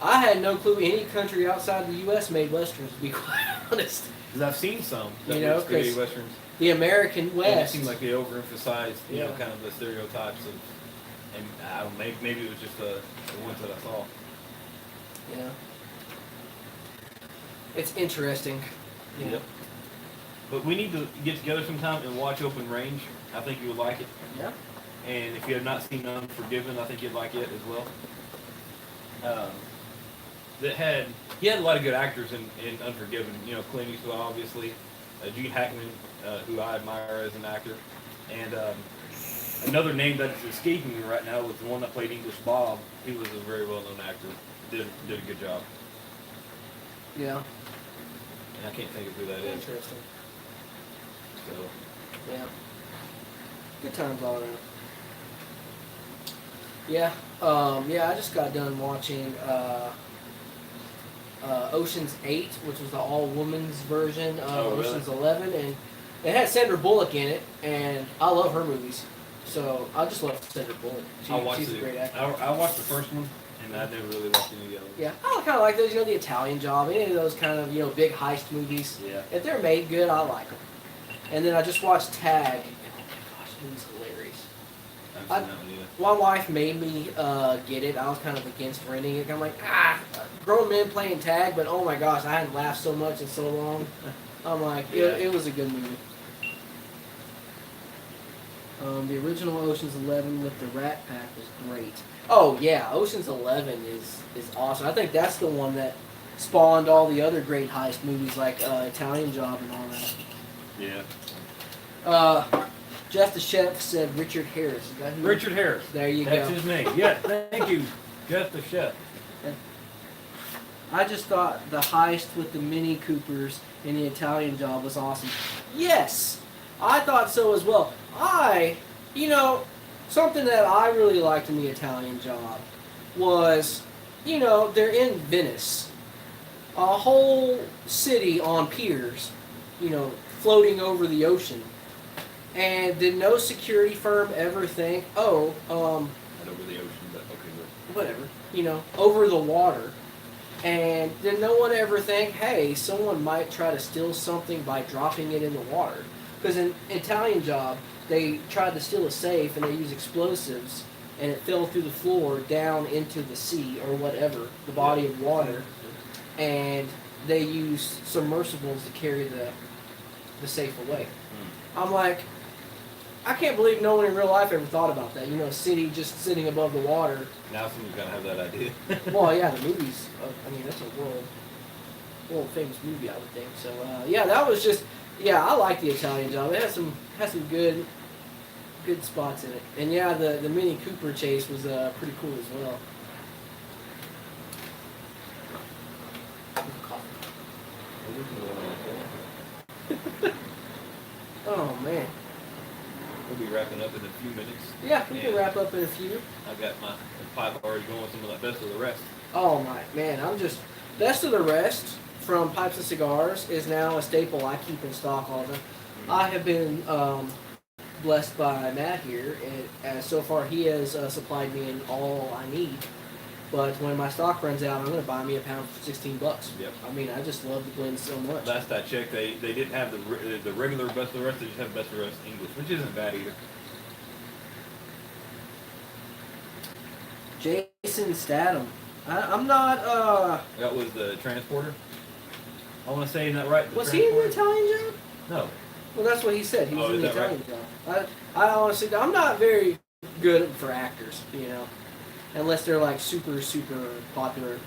I had no clue any country outside the U.S. made westerns. To be quite honest, Because I've seen some that You know, were spaghetti 'cause westerns, the American and it West. seemed like they overemphasized, you know, Yeah. kind of the stereotypes of, and I don't, maybe it was just the ones that I saw. Yeah. It's interesting. Yeah. Yep. But we need to get together sometime and watch Open Range. I think you would like it. Yeah. And if you have not seen Unforgiven, I think you'd like it as well. He had a lot of good actors in Unforgiven. You know, Clint Eastwood, obviously, Gene Hackman, who I admire as an actor, and another name that's escaping me right now was the one that played English Bob. He was a very well-known actor. Did a good job, Yeah. and I can't think of who that is. Interesting. So Yeah. Good times all around. Yeah. Yeah, I just got done watching Ocean's 8, which was the all-women's version of Oh, really? Ocean's 11, and it had Sandra Bullock in it, and I love her movies. So I just love Sandra Bullock. She's a great actor. I watched the first one, and I never really watched any of the other ones. Yeah, I kind of like those, you know, the Italian Job, any of those kind of, you know, big heist movies. Yeah. If they're made good, I like them. And then I just watched Tag, and oh my gosh, it was hilarious. I haven't seen that one either. My wife made me get it. I was kind of against renting it. I'm like, grown men playing tag, but oh my gosh, I hadn't laughed so much in so long. I'm like, it was a good movie. The original Ocean's 11 with the Rat Pack was great. Oh yeah, Ocean's 11 is awesome. I think that's the one that spawned all the other great heist movies like Italian Job and all that. Yeah. Jeff the Chef said Richard Harris. Is that who? Richard Harris. There you That's go. his name. Yeah. Thank you, Jeff the Chef. I just thought the heist with the Mini Coopers in the Italian Job was awesome. Yes, I thought so as well. Something that I really liked in the Italian Job was, they're in Venice. A whole city on piers, floating over the ocean. And did no security firm ever think, Not over the ocean, but okay, whatever, over the water. And did no one ever think, hey, someone might try to steal something by dropping it in the water? Because in Italian Job, they tried to steal a safe and they used explosives and it fell through the floor down into the sea or whatever, the body of water. And they used submersibles to carry the safe away. I'm like, I can't believe no one in real life ever thought about that. A city just sitting above the water. Now someone's gonna have that idea. Well, yeah, the movies. That's a world famous movie, I would think. So, that was just. Yeah, I like the Italian Job. It has some good spots in it. And yeah, the Mini Cooper chase was pretty cool as well. Oh man. We'll be wrapping up in a few minutes. Yeah, we can And wrap up in a few. I've got my pipe already going with some of that best of the rest. Oh my man, best of the rest from Pipes and Cigars is now a staple I keep in stock all the time. I have been blessed by Matt here, and so far he has supplied me in all I need. But when my stock runs out, I'm going to buy me a pound for $16. Yep. I just love the blend so much. Last I checked, they didn't have the regular best of the rest. They just have best of the rest English, which isn't bad either. Jason Statham. I'm not. That was the transporter. I want to say, isn't that right? Was he in the Italian Job? No. Well, that's what he said. He was Oh, in the is that Italian Job. I honestly, I'm not very good for actors, unless they're like super, super popular.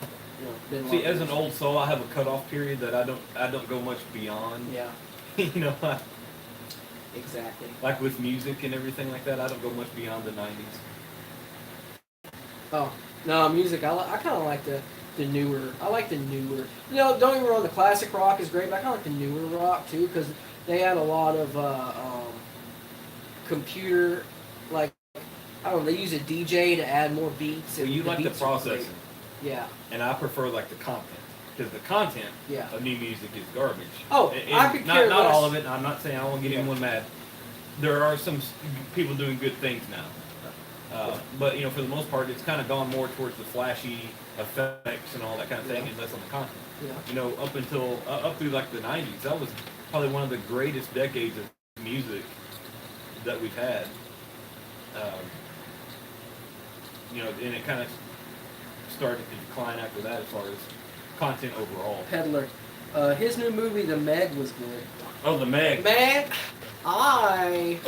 See, as an old soul, I have a cutoff period that I don't go much beyond. Yeah, exactly. Like with music and everything like that, I don't go much beyond the 90s. Oh no, music. I kind of like the newer. I like the newer. Don't get me wrong. The classic rock is great, but I kind of like the newer rock too because they had a lot of computer, like I don't know. They use a DJ to add more beats. So And you like the beats are great. processing, Yeah. and I prefer like the content. because the content Yeah. of new music is garbage. Oh, And I could not care not less. all of it. I'm not saying I won't get Yeah. anyone mad. There are some people doing good things now. But you know, for the most part, it's kind of gone more towards the flashy effects and all that kind of thing, Yeah. and less on the content. Yeah. You know, up until up through like the '90s, that was probably one of the greatest decades of music that we've had. You know, and it kind of started to decline after that as far as content overall. Peddler. His new movie, The Meg, was good. Oh, the Meg. Man, I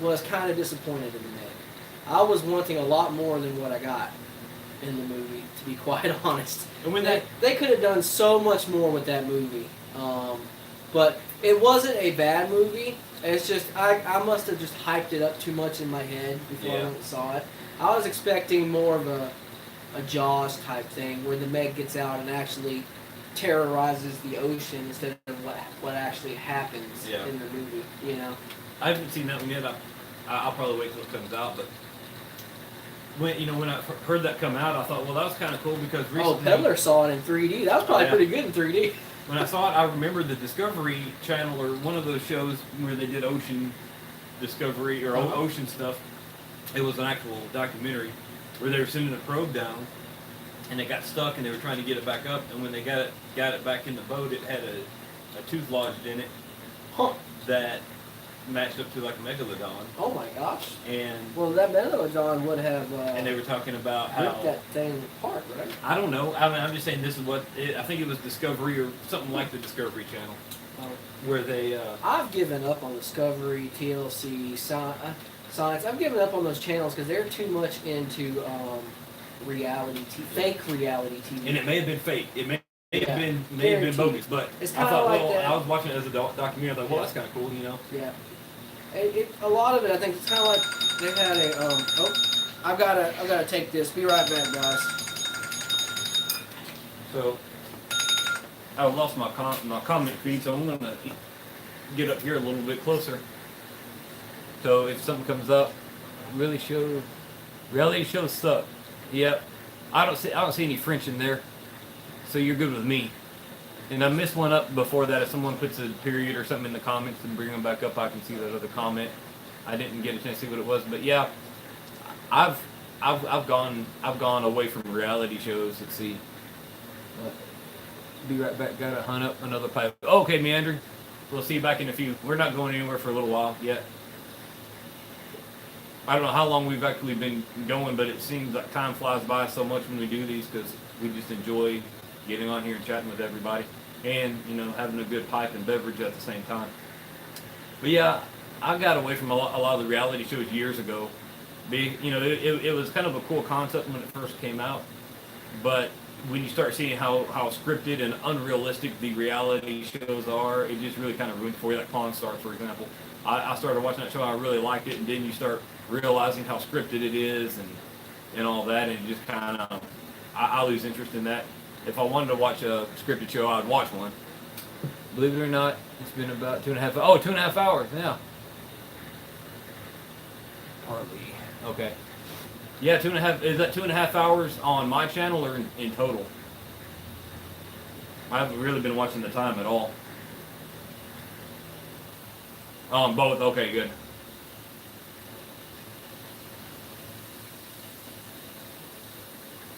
was kind of disappointed in The Meg. I was wanting a lot more than what I got in the movie, to be quite honest. And when They could have done so much more with that movie. But it wasn't a bad movie. It's just, I must have just hyped it up too much in my head before I Yeah. went and saw it. I was expecting more of a Jaws type thing where the Meg gets out and actually terrorizes the ocean instead of what actually happens Yeah. in the movie, you know? I haven't seen that one yet. I'll probably wait till it comes out. But when I heard that come out, I thought, well, that was kind of cool because recently, Oh, Peddler saw it in 3D. That was probably Yeah. pretty good in 3D. when I saw it, I remember the Discovery Channel or one of those shows where they did ocean discovery or Uh-huh. ocean stuff. It was an actual documentary where they were sending a probe down, and it got stuck, and they were trying to get it back up. And when they got it back in the boat, it had a tooth lodged in it Huh. that matched up to like a megalodon. Oh my gosh. And Well, that Megalodon would have they were talking about how ripped that thing apart, right? I don't know. I'm just saying this is what I think it was Discovery or something like the Discovery Channel Oh. where they. I've given up on Discovery, TLC, Science. I've given up on those channels because they're too much into reality TV, fake reality TV. And it may have been fake. It may Yeah, have been guaranteed. bogus, but It's I kinda thought, like well, that. I was watching it as a documentary. I thought, well, Yeah. that's kind of cool, you know. Yeah. A lot of it, I think, it's kind of like they've had a. I've gotta take this. Be right back, guys. So I lost my comment feed, so I'm gonna get up here a little bit closer. So if something comes up, reality shows suck. Yep. I don't see any French in there. So you're good with me. And I missed one up before that. If someone puts a period or something in the comments and bring them back up, I can see that other comment. I didn't get a chance to see what it was, but yeah, I've gone away from reality shows. Let's see. Be right back. Gotta hunt up another pipe. Okay, Meandering. We'll see you back in a few. We're not going anywhere for a little while yet. I don't know how long we've actually been going, but it seems like time flies by so much when we do these because we just enjoy getting on here and chatting with everybody and, you know, having a good pipe and beverage at the same time. But yeah, I got away from a lot of the reality shows years ago. It was kind of a cool concept when it first came out, but when you start seeing how scripted and unrealistic the reality shows are, it just really kind of ruins it for you. Like Pawn Stars, for example. I started watching that show, I really liked it, and then you start realizing how scripted it is and all that, and it just kind of, I lose interest in that. If I wanted to watch a scripted show, I'd watch one. Believe it or not, it's been about 2.5 hours, yeah. Hardly. Okay. Yeah, 2.5, is that 2.5 hours on my channel or in total? I haven't really been watching the time at all. Both, okay, good.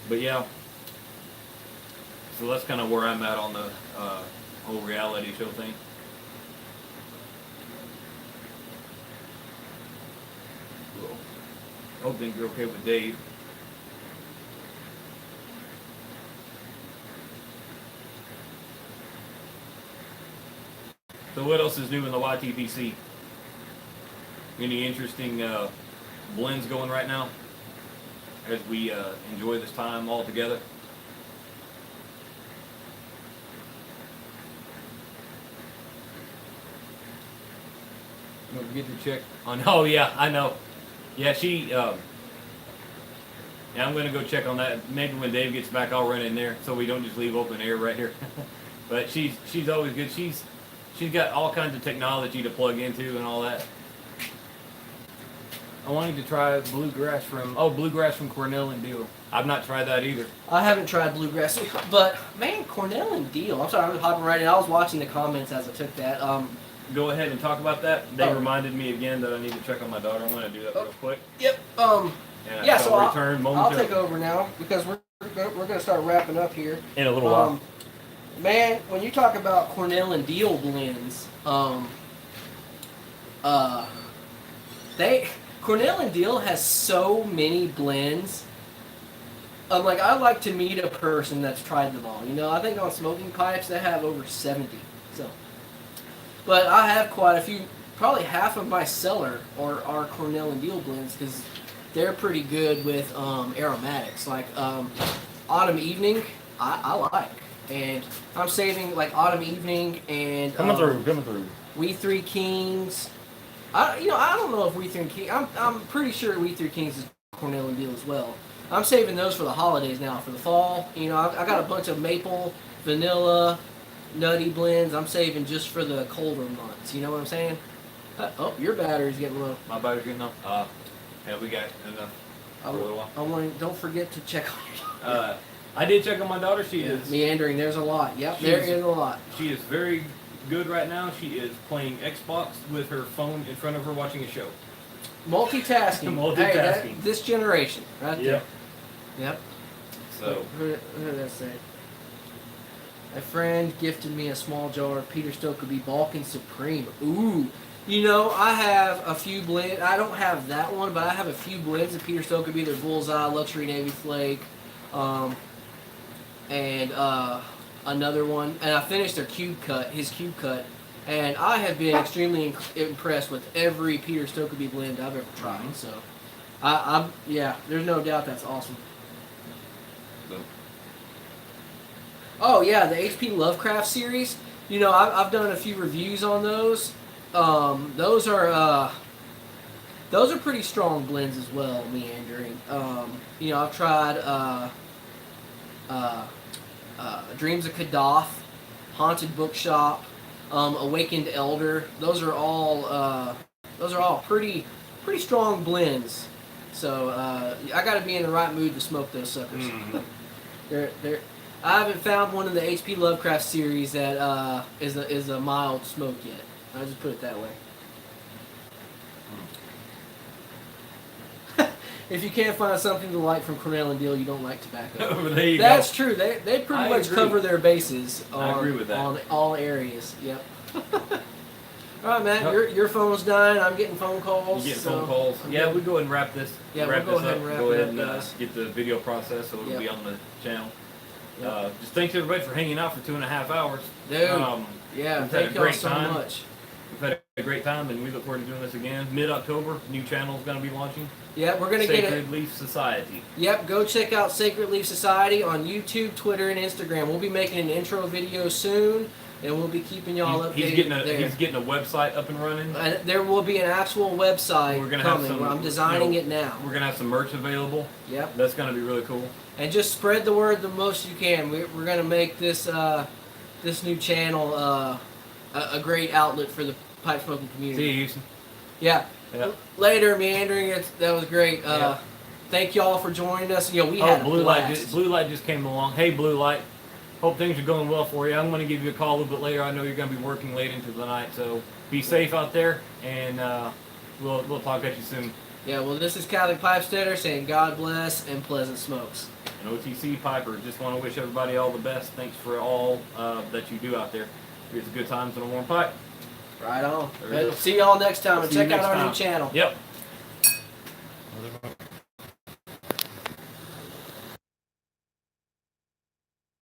But yeah, so that's kind of where I'm at on the whole reality show thing. Cool. Hope things are okay with Dave. So what else is new in the YTPC? Any interesting blends going right now as we enjoy this time all together? Don't forget to check on. Oh yeah, I know. Yeah, yeah, I'm gonna go check on that. Maybe when Dave gets back, I'll run in there so we don't just leave open air right here. But she's always good. She's got all kinds of technology to plug into and all that. I wanted to try bluegrass from Cornell and Deal. I've not tried that either. I haven't tried bluegrass, but man, Cornell and Deal. I'm sorry, I'm hopping right in. I was watching the comments as I took that. Go ahead and talk about that. They Oh. reminded me again that I need to check on my daughter. I'm going to do that real quick. Yep. And Yeah. I So shall I'll return momentarily. take over now because we're gonna start wrapping up here. In a little while. Man, when you talk about Cornell and Deal blends, Cornell and Deal has so many blends. Like I like to meet a person that's tried them all. You know, I think on Smoking Pipes they have over 70. So, but I have quite a few. Probably half of my cellar are Cornell and Deal blends because they're pretty good with aromatics. Like Autumn Evening, I like, and I'm saving like Autumn Evening and Coming through. We Three Kings. I don't know if We Three Kings. I'm pretty sure We Three Kings is Cornell and Deal as well. I'm saving those for the holidays now. For the fall, you know, I got a bunch of maple, vanilla, nutty blends. I'm saving just for the colder months. You know what I'm saying? Oh, your battery's getting low. My battery's getting up. Yeah, we got enough for a little while. Don't forget to check on your I did check on my daughter. She is meandering. There's a lot. Yep, She's- there is a lot. She is very good right now. She is playing Xbox with her phone in front of her watching a show. Multitasking. Multitasking. Hey, this generation, right there. Yep. So, Who did that say? A friend gifted me a small jar of Peter Stokeby Balkan Supreme. Ooh. You know, I have a few blends. I don't have that one, but I have a few blends of Peter Stokeby. They're Bullseye, Luxury Navy Flake, and another one. And I finished his cube cut. And I have been extremely impressed with every Peter Stokeby blend I've ever tried. So, there's no doubt that's awesome. Oh yeah, the H.P. Lovecraft series. You know, I've done a few reviews on those. Those are pretty strong blends as well. Meandering. You know, I've tried Dreams of Kadath, Haunted Bookshop, Awakened Elder. Those are all pretty strong blends. So I got to be in the right mood to smoke those suckers. mm-hmm. They're I haven't found one in the H.P. Lovecraft series that is a mild smoke yet. I'll just put it that way. If you can't find something to like from Cornell and Deal, you don't like tobacco. There you That's go. true. They pretty I much agree. cover their bases I agree with that. on all areas. Yep. All right, Matt. Yep. Your phone's dying. I'm getting phone calls. You get so- phone calls. Yeah, we go ahead and wrap this. Yeah, wrap we'll go this ahead up. and wrap Go it ahead up, and guys. get the video processed so it'll Yep. be on the channel. Yep. Just thanks everybody for hanging out for 2.5 hours. Dude. Yeah, We've had thank a y'all great so time. much. We've had a great time, and we look forward to doing this again. Mid-October, new channel is going to be launching. Yeah, we're gonna get it. Sacred Leaf Society. Yep, go check out Sacred Leaf Society on YouTube, Twitter, and Instagram. We'll be making an intro video soon, and we'll be keeping y'all updated He's getting a website up and running. And there will be an actual website We're gonna have coming. some, I'm designing you know, it now. We're going to have some merch available. Yep. That's going to be really cool. And just spread the word the most you can. We're going to make this this new channel a great outlet for the pipe smoking See community. you, Houston. Yeah. Yeah. Later, Meandering. That was great. Yeah. Thank y'all for joining us. You know, we had a Blue blast. Light just came along. Hey, Blue Light. Hope things are going well for you. I'm going to give you a call a little bit later. I know you're going to be working late into the night, so be safe out there, and we'll talk at you soon. Yeah, well, this is Catholic Pipe Steader saying God bless and pleasant smokes. And OTC Piper, just want to wish everybody all the best. Thanks for all that you do out there. Here's a good times on a warm pipe. Right on. There we go. See y'all next time, and See you check out next our time. new channel. Yep.